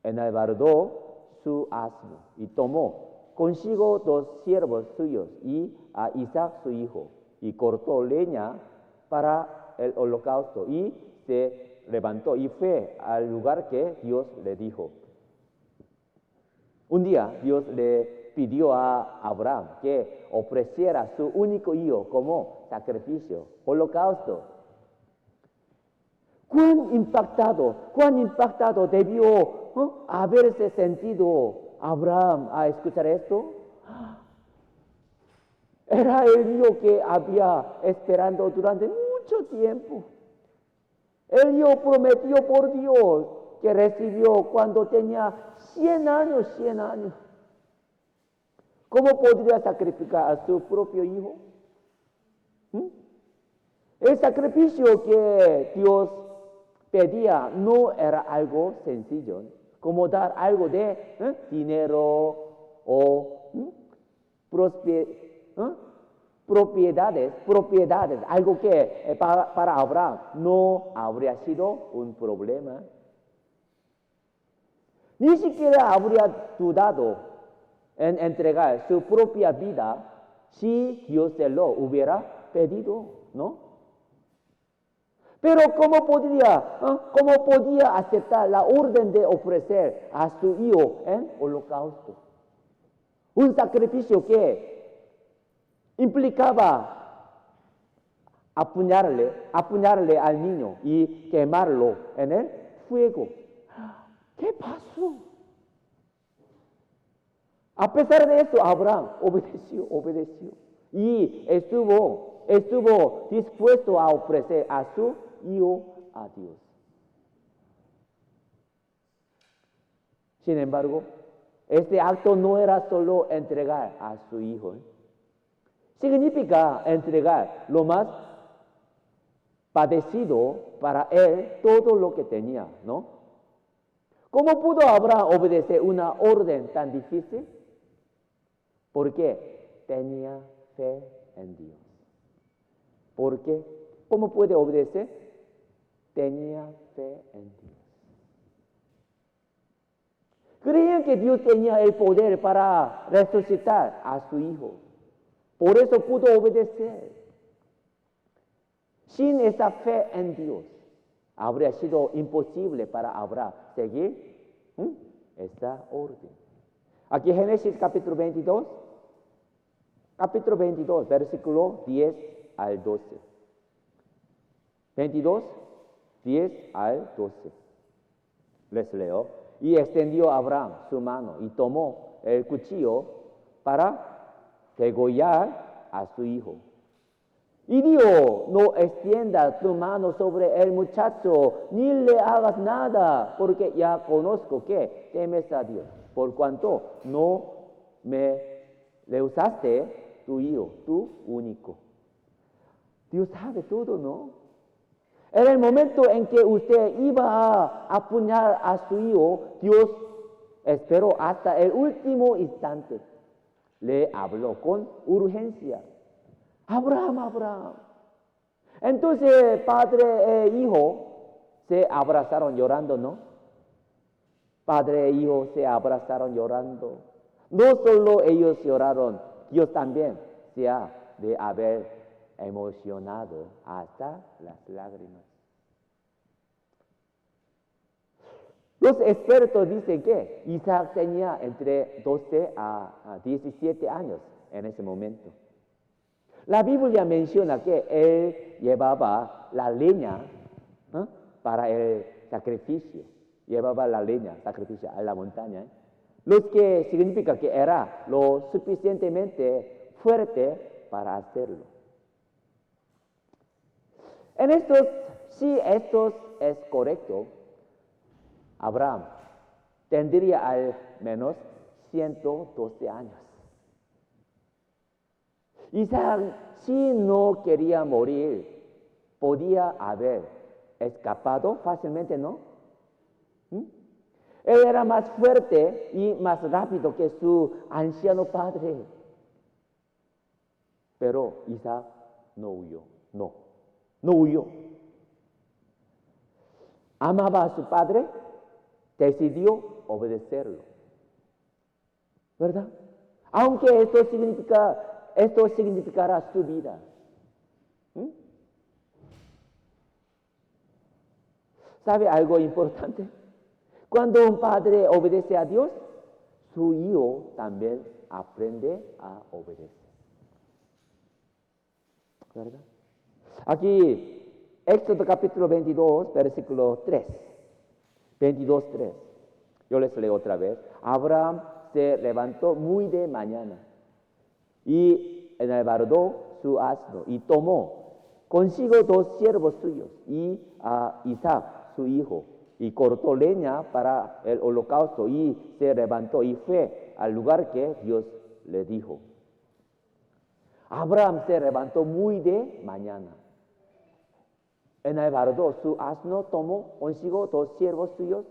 enalbardó su asno y tomó consigo 2 siervos suyos y a Isaac su hijo y cortó leña para el holocausto y se levantó y fue al lugar que Dios le dijo. Un día Dios le pidió a Abraham que ofreciera su único hijo como sacrificio, holocausto. Cuán impactado debió haberse sentido Abraham a escuchar esto. Era el niño que había esperando durante mucho tiempo. El niño prometido por Dios que recibió cuando tenía 100 años. ¿Cómo podría sacrificar a su propio hijo? El sacrificio que Dios pedía no era algo sencillo, como dar algo de dinero o propiedades, algo que para Abraham no habría sido un problema. Ni siquiera habría dudado en entregar su propia vida si Dios se lo hubiera pedido, ¿no? Pero ¿cómo podía aceptar la orden de ofrecer a su hijo en holocausto? Un sacrificio que implicaba apuñalarle al niño y quemarlo en el fuego. ¿Qué pasó? A pesar de eso, Abraham obedeció y estuvo dispuesto a ofrecer a su hijo a Dios. Sin embargo, este acto no era solo entregar a su hijo. Significa entregar lo más padecido para él, todo lo que tenía, ¿no? ¿Cómo pudo Abraham obedecer una orden tan difícil? Porque tenía fe en Dios. ¿Por qué? ¿Cómo puede obedecer? Tenía fe en Dios. Creían que Dios tenía el poder para resucitar a su hijo. Por eso pudo obedecer. Sin esa fe en Dios, habría sido imposible para Abraham seguir esta orden. Aquí Génesis capítulo 22, versículo 10 al 12. 22, 10 al 12. Les leo. Y extendió Abraham su mano y tomó el cuchillo para degollar a su hijo. Y dijo, no extiendas tu mano sobre el muchacho, ni le hagas nada, porque ya conozco que temes a Dios, por cuanto no me rehusaste tu hijo, tu único. Dios sabe todo, ¿no? En el momento en que usted iba a apuñalar a su hijo, Dios esperó hasta el último instante. Le habló con urgencia. Abraham, Abraham. Entonces padre e hijo se abrazaron llorando, ¿no? Padre e hijo se abrazaron llorando. No solo ellos lloraron, Dios también se ha de haber emocionado hasta las lágrimas. Los expertos dicen que Isaac tenía entre 12 a 17 años en ese momento. La Biblia menciona que él llevaba la leña para el sacrificio. Llevaba la leña, sacrificio a la montaña. Lo que significa que era lo suficientemente fuerte para hacerlo. Si esto es correcto, Abraham tendría al menos 112 años. Isaac, si no quería morir, podía haber escapado fácilmente, ¿no? Él era más fuerte y más rápido que su anciano padre. Pero Isaac no huyó, no huyó. Amaba a su padre, decidió obedecerlo. ¿Verdad? Aunque esto significará su vida. ¿Sabe algo importante? Cuando un padre obedece a Dios, su hijo también aprende a obedecer. ¿Verdad? Aquí, Éxodo capítulo 22, versículo 3. 22:3. Yo les leo otra vez. Abraham se levantó muy de mañana y enalbardó su asno y tomó consigo 2 siervos suyos y a Isaac, su hijo, y cortó leña para el holocausto y se levantó y fue al lugar que Dios le dijo. Abraham se levantó muy de mañana. Enalbardó su asno, tomó consigo 2 siervos suyos.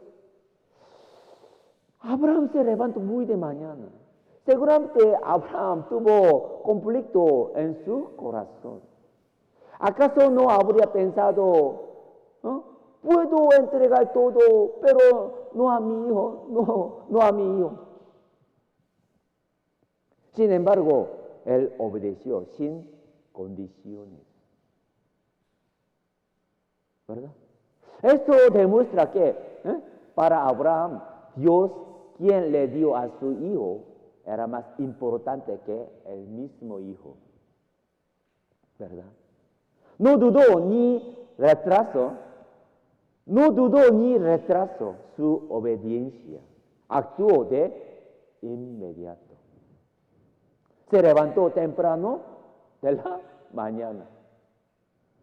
Abraham se levantó muy de mañana. Seguramente Abraham tuvo conflicto en su corazón. ¿Acaso no habría pensado, puedo entregar todo, pero no a mi hijo, no a mi hijo? Sin embargo, él obedeció sin condiciones. ¿Verdad? Esto demuestra que para Abraham, Dios, quien le dio a su hijo, era más importante que el mismo hijo. ¿Verdad? No dudó ni retrasó su obediencia. Actuó de inmediato. Se levantó temprano de la mañana.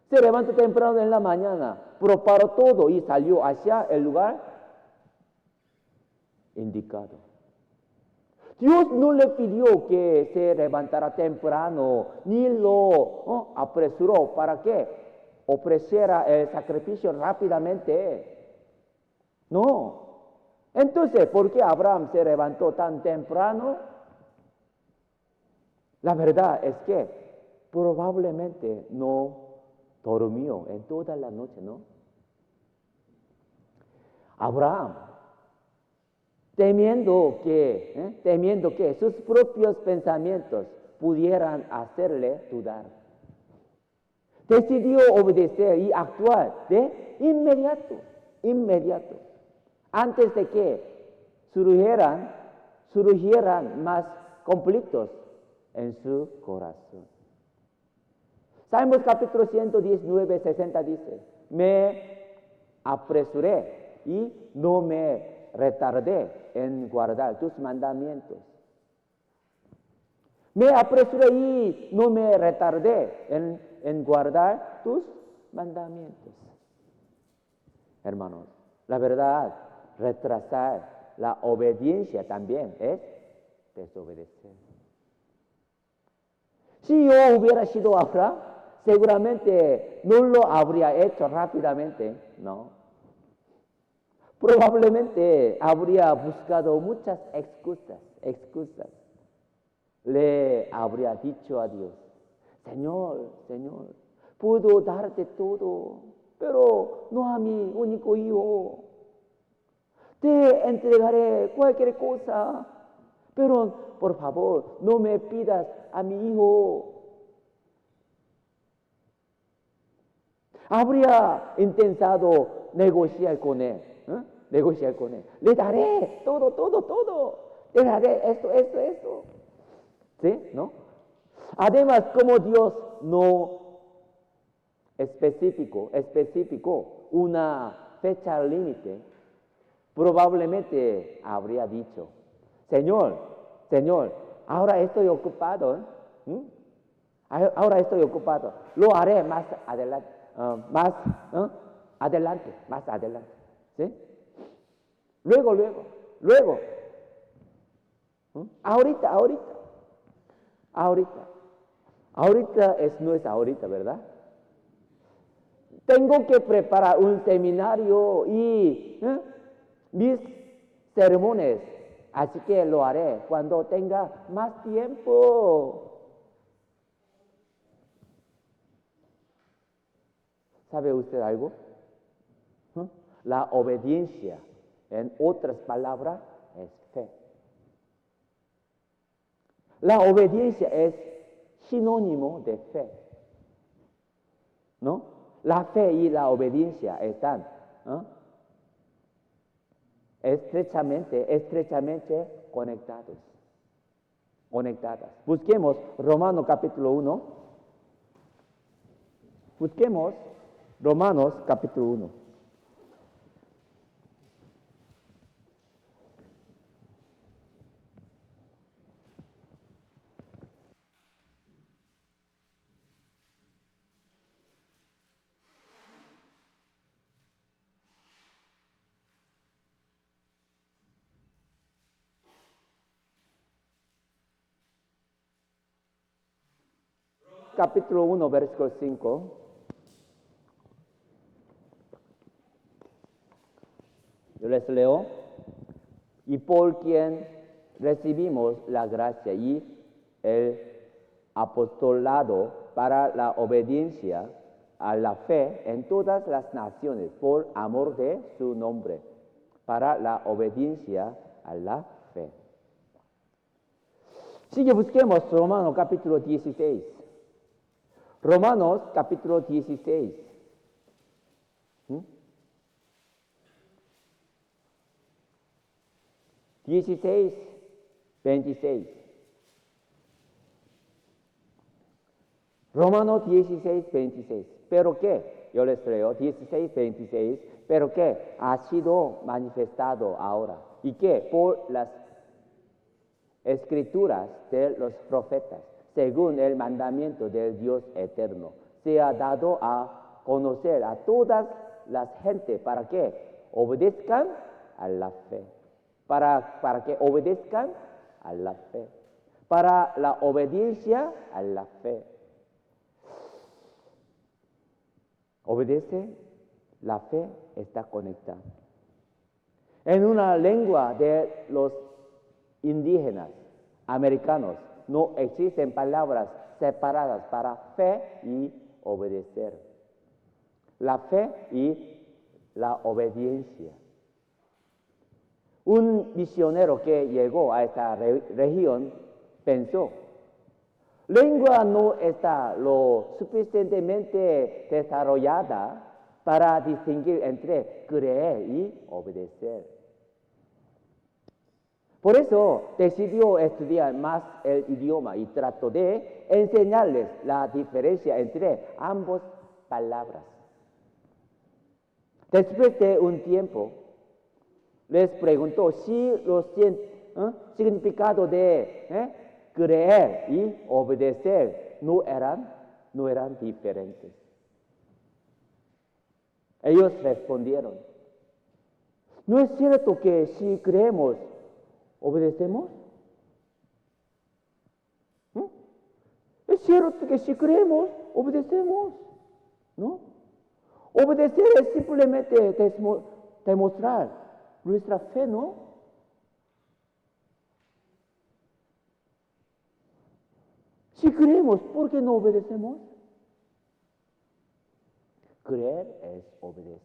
Se levantó temprano en la mañana, preparó todo y salió hacia el lugar indicado. Dios no le pidió que se levantara temprano, ni lo apresuró para que ofreciera el sacrificio rápidamente. No. Entonces, ¿por qué Abraham se levantó tan temprano? La verdad es que probablemente no dormió en toda la noche, ¿no? Abraham, temiendo que sus propios pensamientos pudieran hacerle dudar, decidió obedecer y actuar de inmediato, antes de que surgieran más conflictos en su corazón. Salmos capítulo 119, 60 dice, me apresuré y no me retardé en guardar tus mandamientos. Me apresuré y no me retardé en en guardar tus mandamientos. Hermanos, la verdad, retrasar la obediencia también es desobedecer. Si yo hubiera sido Abraham, seguramente no lo habría hecho rápidamente, ¿no? Probablemente habría buscado muchas excusas. Le habría dicho a Dios, Señor, puedo darte todo, pero no a mi único hijo. Te entregaré cualquier cosa, pero por favor, no me pidas a mi hijo. Habría intentado negociar con él. Le daré todo. Le daré esto. ¿Sí? ¿No? Además, como Dios no especificó una fecha límite, probablemente habría dicho, Señor, ahora estoy ocupado. Ahora estoy ocupado. Lo haré más adelante. Más adelante. ¿Sí? Luego. Ahorita. No es ahorita, ¿verdad? Tengo que preparar un seminario y mis sermones, así que lo haré cuando tenga más tiempo. ¿Sabe usted algo? La obediencia, en otras palabras, es fe. La obediencia es sinónimo de fe, ¿no? La fe y la obediencia están estrechamente conectadas. Busquemos Romanos capítulo 1. Busquemos Romanos capítulo 1. Capítulo 1, versículo 5. Yo les leo. Y por quien recibimos la gracia y el apostolado para la obediencia a la fe en todas las naciones, por amor de su nombre, para la obediencia a la fe. Sigue, busquemos Romanos capítulo 16. Romanos capítulo 16. 16, 26. Romanos 16, 26. ¿Pero qué? Yo les leo 16, 26. ¿Pero qué? Ha sido manifestado ahora. ¿Y qué? Por las escrituras de los profetas, según el mandamiento del Dios eterno, se ha dado a conocer a todas las gentes para que obedezcan a la fe. Para que obedezcan a la fe. Para la obediencia a la fe. Obedece, la fe está conectada. En una lengua de los indígenas americanos no existen palabras separadas para fe y obedecer. La fe y la obediencia. Un misionero que llegó a esta región pensó, lengua no está lo suficientemente desarrollada para distinguir entre creer y obedecer. Por eso decidió estudiar más el idioma y trató de enseñarles la diferencia entre ambas palabras. Después de un tiempo, les preguntó si los significados de creer y obedecer no eran no eran diferentes. Ellos respondieron, ¿no es cierto que si creemos, obedecemos? Es cierto que si creemos, obedecemos, ¿no? Obedecer es simplemente demostrar nuestra fe, ¿no? Si creemos, ¿por qué no obedecemos? Creer es obedecer.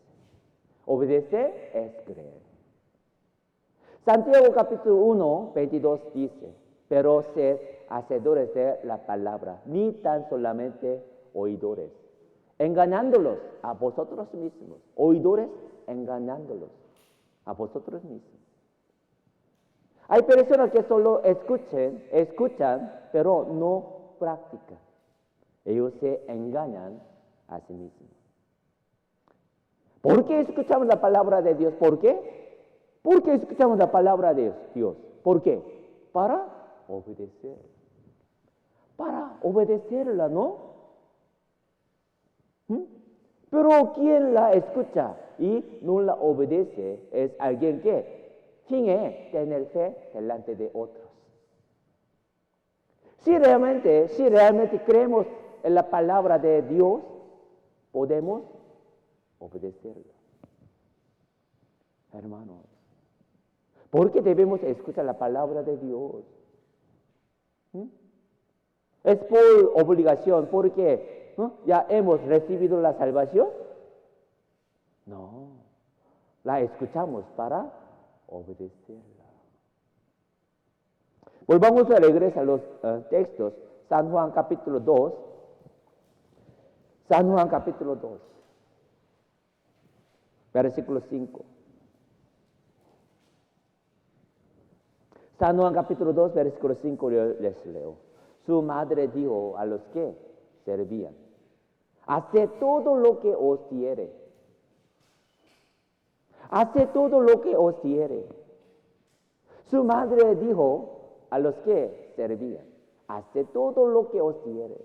Obedecer es creer. Santiago capítulo 1, 22 dice, pero sed hacedores de la palabra, ni tan solamente oidores, engañándolos a vosotros mismos. Oidores engañándolos a vosotros mismos. Hay personas que solo escuchan, pero no practican. Ellos se engañan a sí mismos. ¿Por qué escuchamos la palabra de Dios? ¿Por qué? ¿Por qué escuchamos la palabra de Dios? ¿Por qué? Para obedecer. Para obedecerla, ¿no? Pero quien la escucha y no la obedece es alguien que finge tener fe delante de otros. Si realmente creemos en la palabra de Dios, podemos obedecerla. Hermanos, ¿por qué debemos escuchar la palabra de Dios? ¿Es por obligación porque ya hemos recibido la salvación? No, la escuchamos para obedecerla. Volvamos a regresar a los textos. San Juan capítulo 2. San Juan capítulo 2. Versículo 5. San Juan capítulo 2, versículo 5 les leo. Su madre dijo a los que servían, haced todo lo que os diere. Haced todo lo que os diere. Su madre dijo a los que servían, haced todo lo que os diere.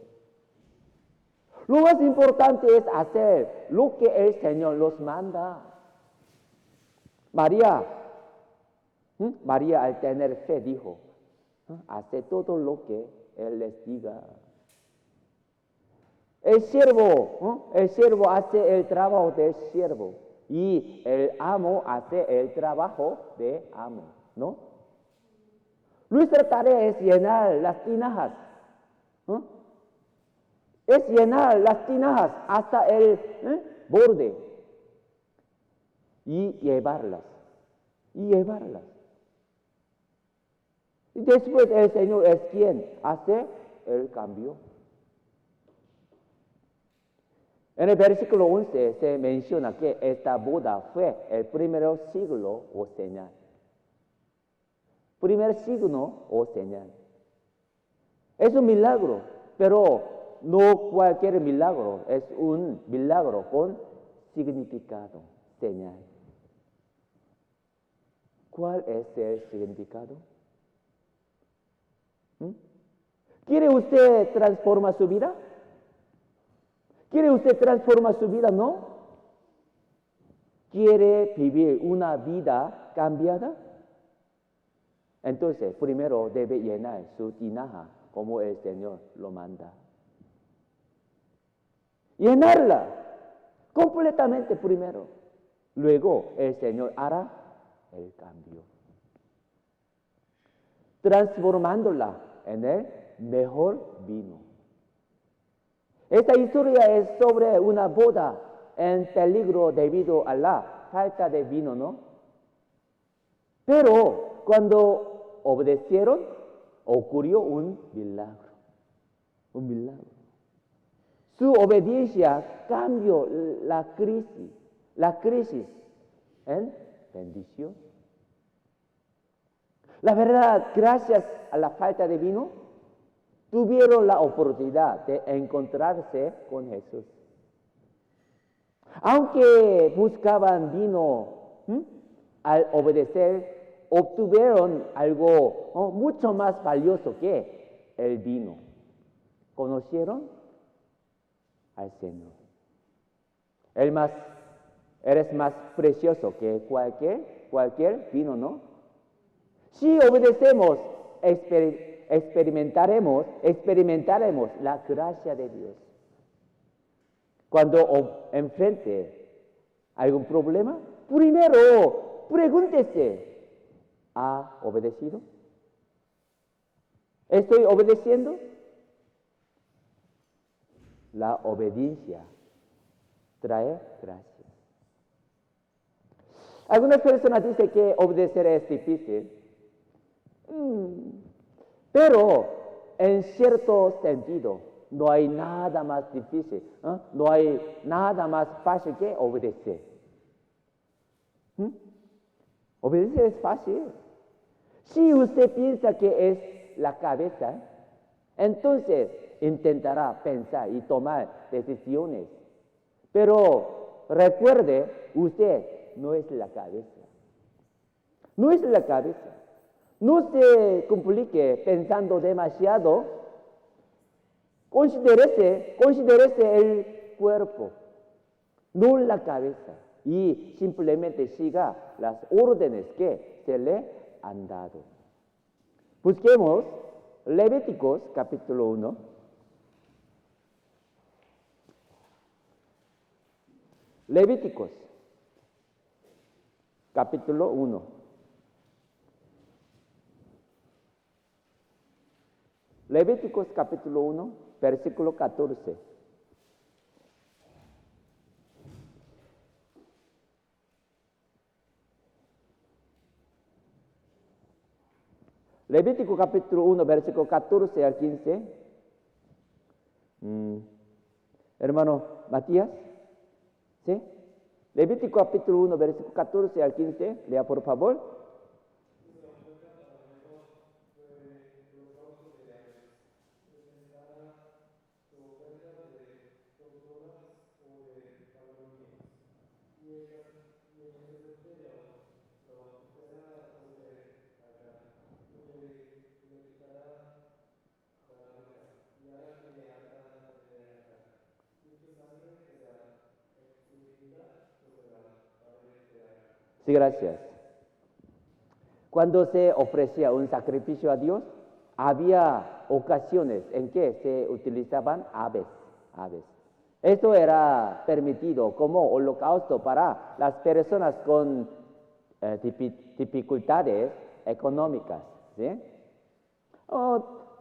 Lo más importante es hacer lo que el Señor nos manda. María al tener fe dijo, hace todo lo que Él les diga. El siervo hace el trabajo del siervo y el amo hace el trabajo de amo, ¿no? Nuestra tarea es llenar las tinajas, es llenar las tinajas hasta el borde y llevarlas. Y después el Señor es quien hace el cambio. En el versículo 11 se menciona que esta boda fue el primer signo o señal. Primer signo o señal. Es un milagro, pero no cualquier milagro, es un milagro con significado, señal. ¿Cuál es el significado? ¿Quiere usted transformar su vida? ¿Quiere usted transformar su vida? ¿No? ¿Quiere vivir una vida cambiada? Entonces, primero debe llenar su tinaja como el Señor lo manda. Llenarla completamente primero. Luego el Señor hará el cambio. Transformándola en el mejor vino. Esta historia es sobre una boda en peligro debido a la falta de vino, ¿no? Pero cuando obedecieron, ocurrió un milagro. Un milagro. Su obediencia cambió la crisis en bendición. La verdad, gracias a la falta de vino, tuvieron la oportunidad de encontrarse con Jesús. Aunque buscaban vino, al obedecer, obtuvieron algo mucho más valioso que el vino. ¿Conocieron? al Señor. Eres más precioso que cualquier vino, ¿no? Si obedecemos, experimentaremos la gracia de Dios. Cuando enfrente algún problema, primero pregúntese, ¿ha obedecido? ¿Estoy obedeciendo? La obediencia trae gracia. Algunas personas dicen que obedecer es difícil, pero en cierto sentido no hay nada más difícil, no hay nada más fácil que obedecer. Obedecer es fácil. Si usted piensa que es la cabeza, entonces intentará pensar y tomar decisiones. Pero recuerde, usted no es la cabeza. No es la cabeza. No se complique pensando demasiado. Considérese el cuerpo, no la cabeza. Y simplemente siga las órdenes que se le han dado. Busquemos Levíticos capítulo 1. Levíticos capítulo 1. Levíticos capítulo 1, versículo 14. Levítico capítulo 1, versículo 14 al 15. Hermano Matías, ¿sí? Levítico capítulo 1, versículo 14 al 15. Lea por favor. Sí, gracias. Cuando se ofrecía un sacrificio a Dios, había ocasiones en que se utilizaban aves. Esto era permitido como holocausto para las personas con dificultades económicas, ¿sí?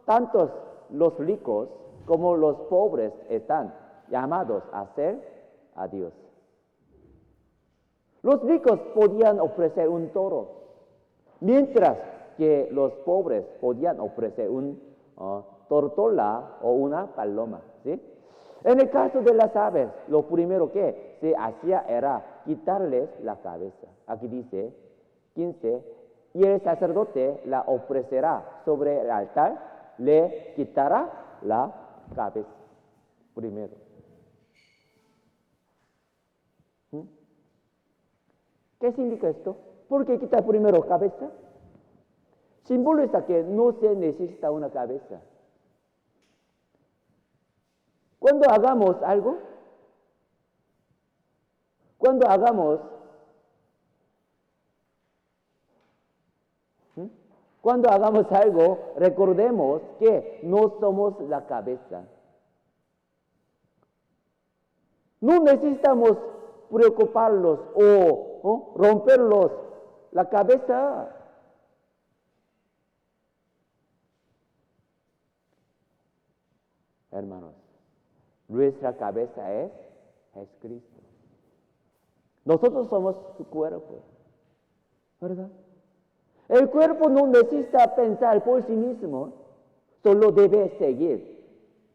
Tantos los ricos como los pobres están llamados a ser a Dios. Los ricos podían ofrecer un toro, mientras que los pobres podían ofrecer un tortola o una paloma, ¿sí? En el caso de las aves, lo primero que se hacía era quitarles la cabeza. Aquí dice 15, y el sacerdote la ofrecerá sobre el altar, le quitará la cabeza primero. ¿Qué significa esto? ¿Por qué quitar primero cabeza? Simboliza que no se necesita una cabeza. Cuando hagamos algo, recordemos que no somos la cabeza. No necesitamos preocuparlos o romperlos la cabeza. Hermanos, nuestra cabeza es Cristo. Nosotros somos su cuerpo, ¿verdad? El cuerpo no necesita pensar por sí mismo, solo debe seguir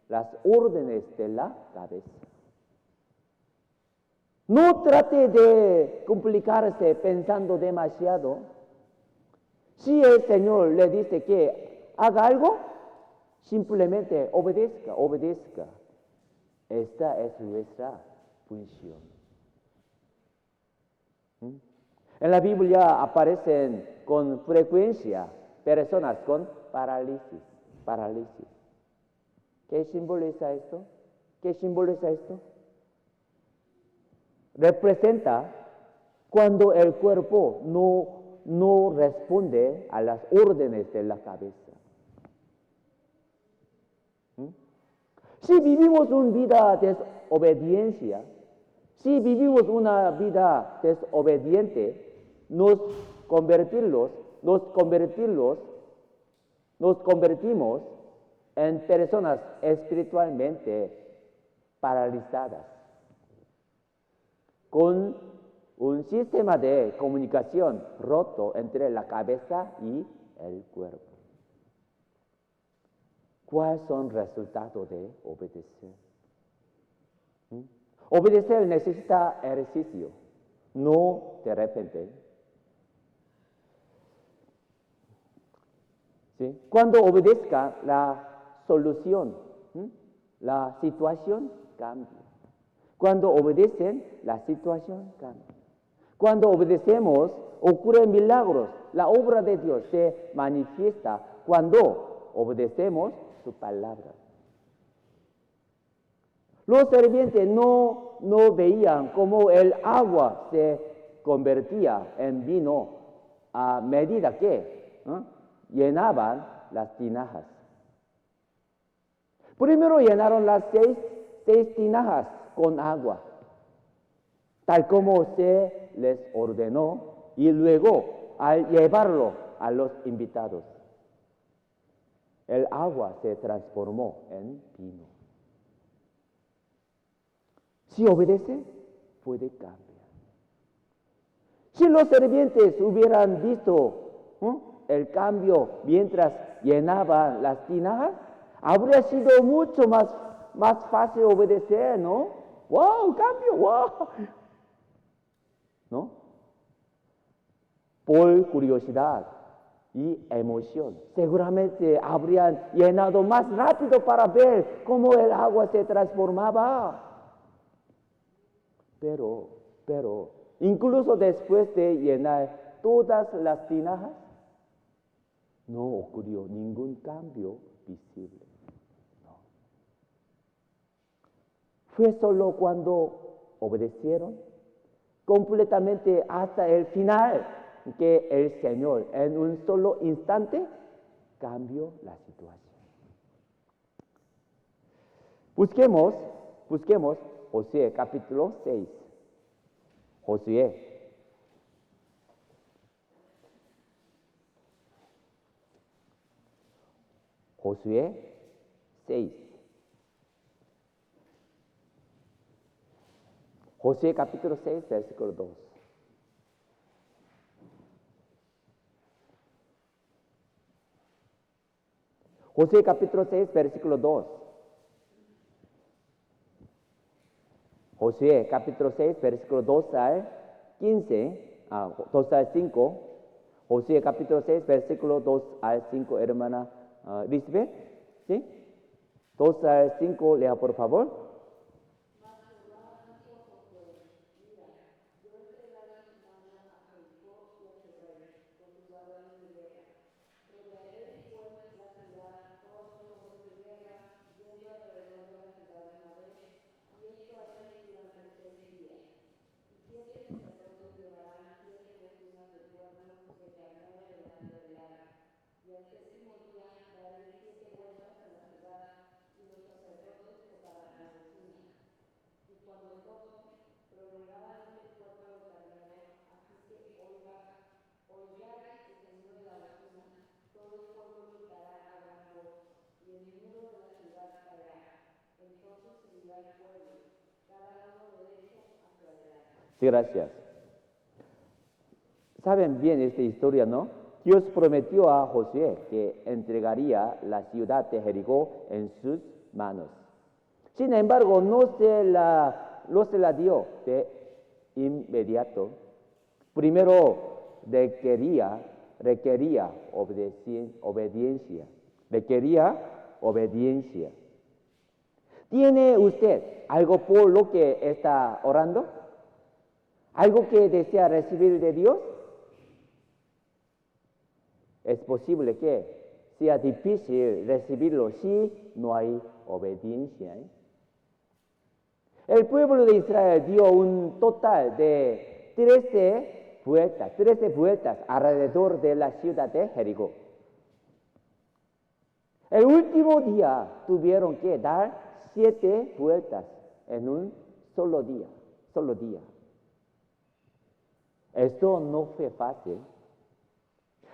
las órdenes de la cabeza. No trate de complicarse pensando demasiado. Si el Señor le dice que haga algo, simplemente obedezca. Esta es nuestra función. En la Biblia aparecen con frecuencia personas con parálisis. ¿Qué simboliza esto? ¿Qué simboliza esto? Representa cuando el cuerpo no responde a las órdenes de la cabeza. Si vivimos una vida de desobediencia, si vivimos una vida desobediente, nos convertimos en personas espiritualmente paralizadas, con un sistema de comunicación roto entre la cabeza y el cuerpo. ¿Cuáles son los resultados de obedecer? Obedecer necesita ejercicio, no de repente. ¿Sí? Cuando obedezca, la solución, la situación cambia. Cuando obedecen, la situación cambia. Cuando obedecemos, ocurren milagros. La obra de Dios se manifiesta cuando obedecemos su palabra. Los sirvientes no veían cómo el agua se convertía en vino a medida que llenaban las tinajas. Primero llenaron las seis tinajas con agua, tal como se les ordenó, y luego al llevarlo a los invitados, el agua se transformó en vino. Si obedece, puede cambiar. Si los sirvientes hubieran visto el cambio mientras llenaban las tinajas, habría sido mucho más fácil obedecer, ¿no? ¡Wow! ¡Cambio! ¡Wow! ¿No? Por curiosidad y emoción, seguramente habrían llenado más rápido para ver cómo el agua se transformaba. Pero, incluso después de llenar todas las tinajas, no ocurrió ningún cambio visible. No. Fue solo cuando obedecieron completamente hasta el final que el Señor, en un solo instante, cambió la situación. Busquemos Josué capítulo 6. Josué. Josué 6. Josué capítulo 6, versículo 2. Josué capítulo 6, versículo 2. Josué capítulo 6, versículo 2 al 15, 2 al 5. Josué capítulo 6, versículo 2 al 5, hermana Elizabeth. ¿Sí? 2 al 5, lea por favor. Sí, gracias. Saben bien esta historia, ¿no? Dios prometió a Josué que entregaría la ciudad de Jericó en sus manos. Sin embargo, no se la dio de inmediato. Primero requería obediencia. ¿Tiene usted algo por lo que está orando? ¿Algo que desea recibir de Dios? Es posible que sea difícil recibirlo si no hay obediencia. El pueblo de Israel dio un total de 13 vueltas alrededor de la ciudad de Jericó. El último día tuvieron que dar 7 vueltas en un solo día. Esto no fue fácil.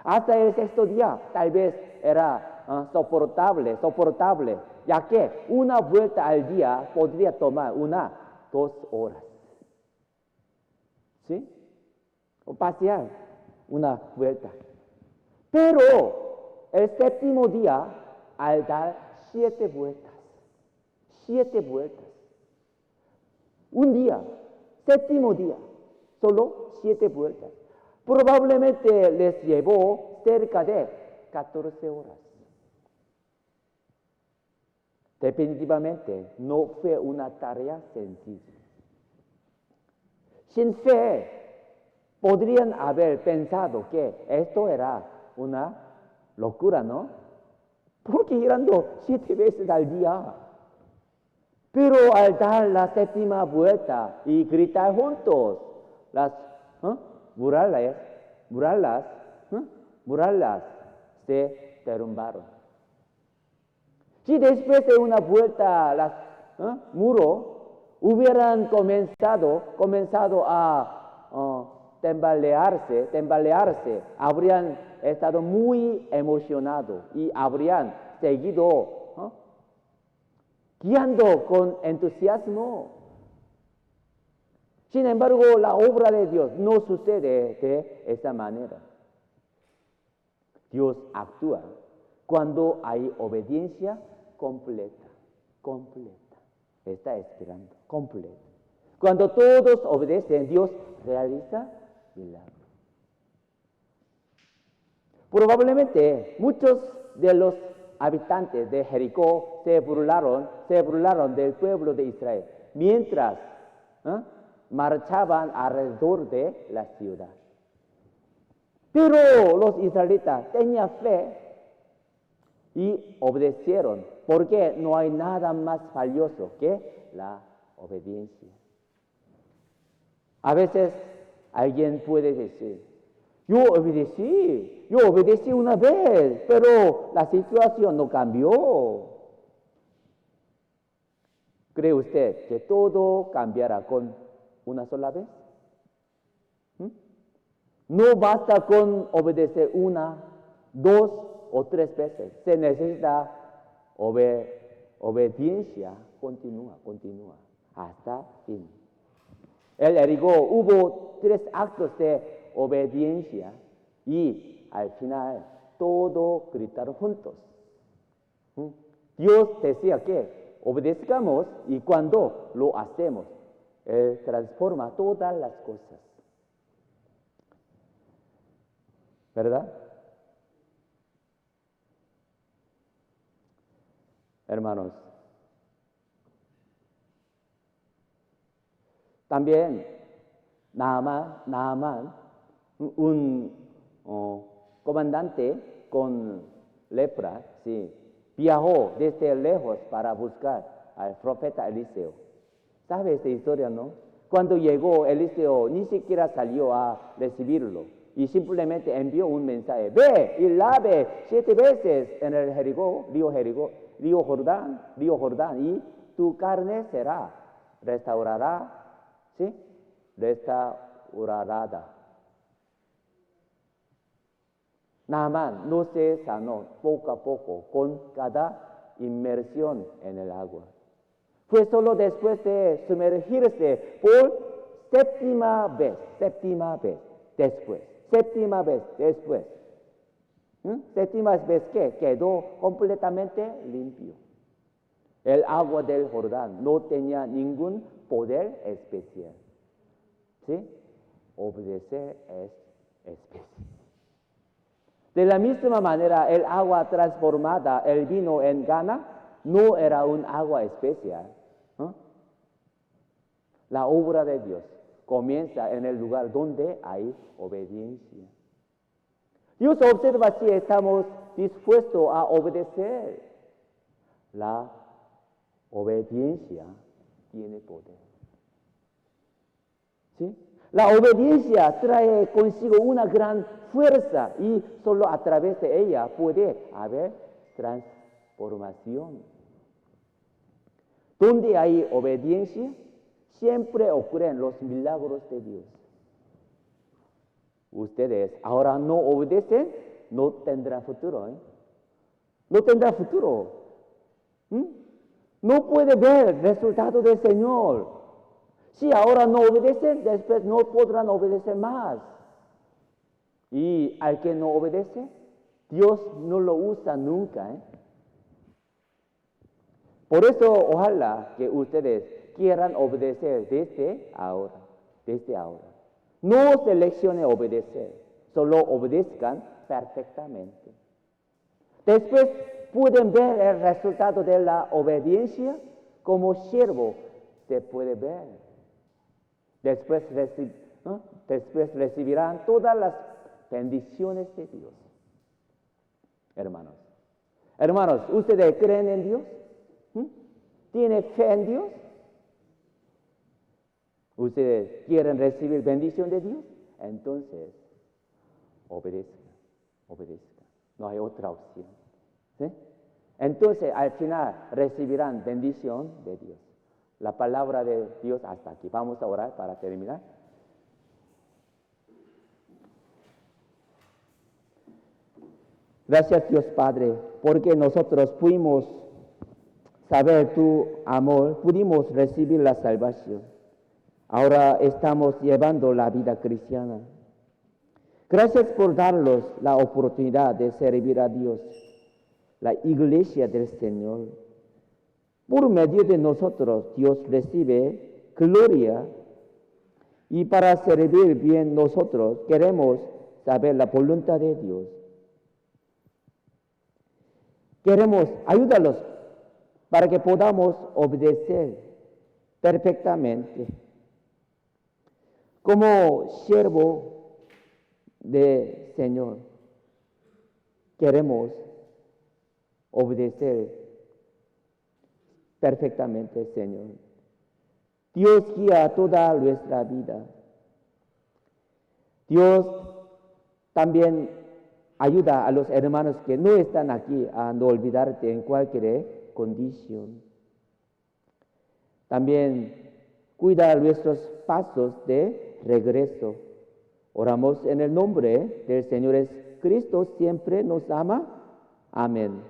Hasta el sexto día tal vez era soportable, ya que una vuelta al día podría tomar 2 horas. ¿Sí? O pasear una vuelta. Pero el séptimo día, al dar 7 vueltas, un día, séptimo día, solo 7 vueltas, probablemente les llevó cerca de 14 horas. Definitivamente no fue una tarea sencilla. Sin fe, podrían haber pensado que esto era una locura, ¿no? Porque girando 7 veces al día. Pero al dar la séptima vuelta y gritar juntos, las murallas se derrumbaron. Si después de una vuelta las muros hubieran comenzado a tambalearse, habrían estado muy emocionados y habrían seguido guiando con entusiasmo. Sin embargo, la obra de Dios no sucede de esa manera. Dios actúa cuando hay obediencia completa. Está esperando, completa. Cuando todos obedecen, Dios realiza milagros. Probablemente muchos de los habitantes de Jericó se burlaron del pueblo de Israel mientras marchaban alrededor de la ciudad. Pero los israelitas tenían fe y obedecieron, porque no hay nada más valioso que la obediencia. A veces alguien puede decir, yo obedecí una vez, pero la situación no cambió. ¿Cree usted que todo cambiará con una sola vez? No basta con obedecer 1, 2 o 3 veces. Se necesita obediencia continua hasta fin. En Jericó hubo 3 actos de obediencia y al final todos gritaron juntos. Dios decía que obedezcamos y cuando lo hacemos, Él transforma todas las cosas. ¿Verdad? Hermanos, también Naamán, un comandante con lepra, viajó desde lejos para buscar al profeta Eliseo. ¿Sabe esta historia, no? Cuando llegó, Eliseo ni siquiera salió a recibirlo y simplemente envió un mensaje: ve y lave 7 veces en el río Jordán, y tu carne será restaurada. Naamán no se sanó poco a poco con cada inmersión en el agua. Fue solo después de sumergirse por séptima vez después. Séptima vez que quedó completamente limpio. El agua del Jordán no tenía ningún poder especial. Obedecer es especial. De la misma manera, el agua transformada, el vino en Cana, no era un agua especial. La obra de Dios comienza en el lugar donde hay obediencia. Dios observa si estamos dispuestos a obedecer. La obediencia tiene poder. ¿Sí? La obediencia trae consigo una gran fuerza y solo a través de ella puede haber transformación. Donde hay obediencia, siempre ocurren los milagros de Dios. Ustedes ahora no obedecen, no tendrán futuro. No tendrá futuro. No puede ver el resultado del Señor. Si ahora no obedecen, después no podrán obedecer más. Y al que no obedece, Dios no lo usa nunca. Por eso, ojalá que ustedes quieran obedecer desde ahora. No seleccione obedecer, solo obedezcan perfectamente. Después pueden ver el resultado de la obediencia como siervo se puede ver. Después recibirán todas las bendiciones de Dios. Hermanos, ¿ustedes creen en Dios? ¿Tienen fe en Dios? ¿Ustedes quieren recibir bendición de Dios? Entonces, obedezcan. No hay otra opción. ¿Sí? Entonces, al final, recibirán bendición de Dios. La palabra de Dios hasta aquí. Vamos a orar para terminar. Gracias, Dios Padre, porque nosotros pudimos saber tu amor, pudimos recibir la salvación. Ahora estamos llevando la vida cristiana. Gracias por darnos la oportunidad de servir a Dios, la iglesia del Señor. Por medio de nosotros, Dios recibe gloria y para servir bien nosotros queremos saber la voluntad de Dios. Queremos ayudarlos para que podamos obedecer perfectamente. Como siervo del Señor, queremos obedecer perfectamente, Señor. Dios guía toda nuestra vida. Dios también ayuda a los hermanos que no están aquí a no olvidarte en cualquier condición. También cuida nuestros pasos de regreso. Oramos en el nombre del Señor Cristo, siempre nos ama. Amén.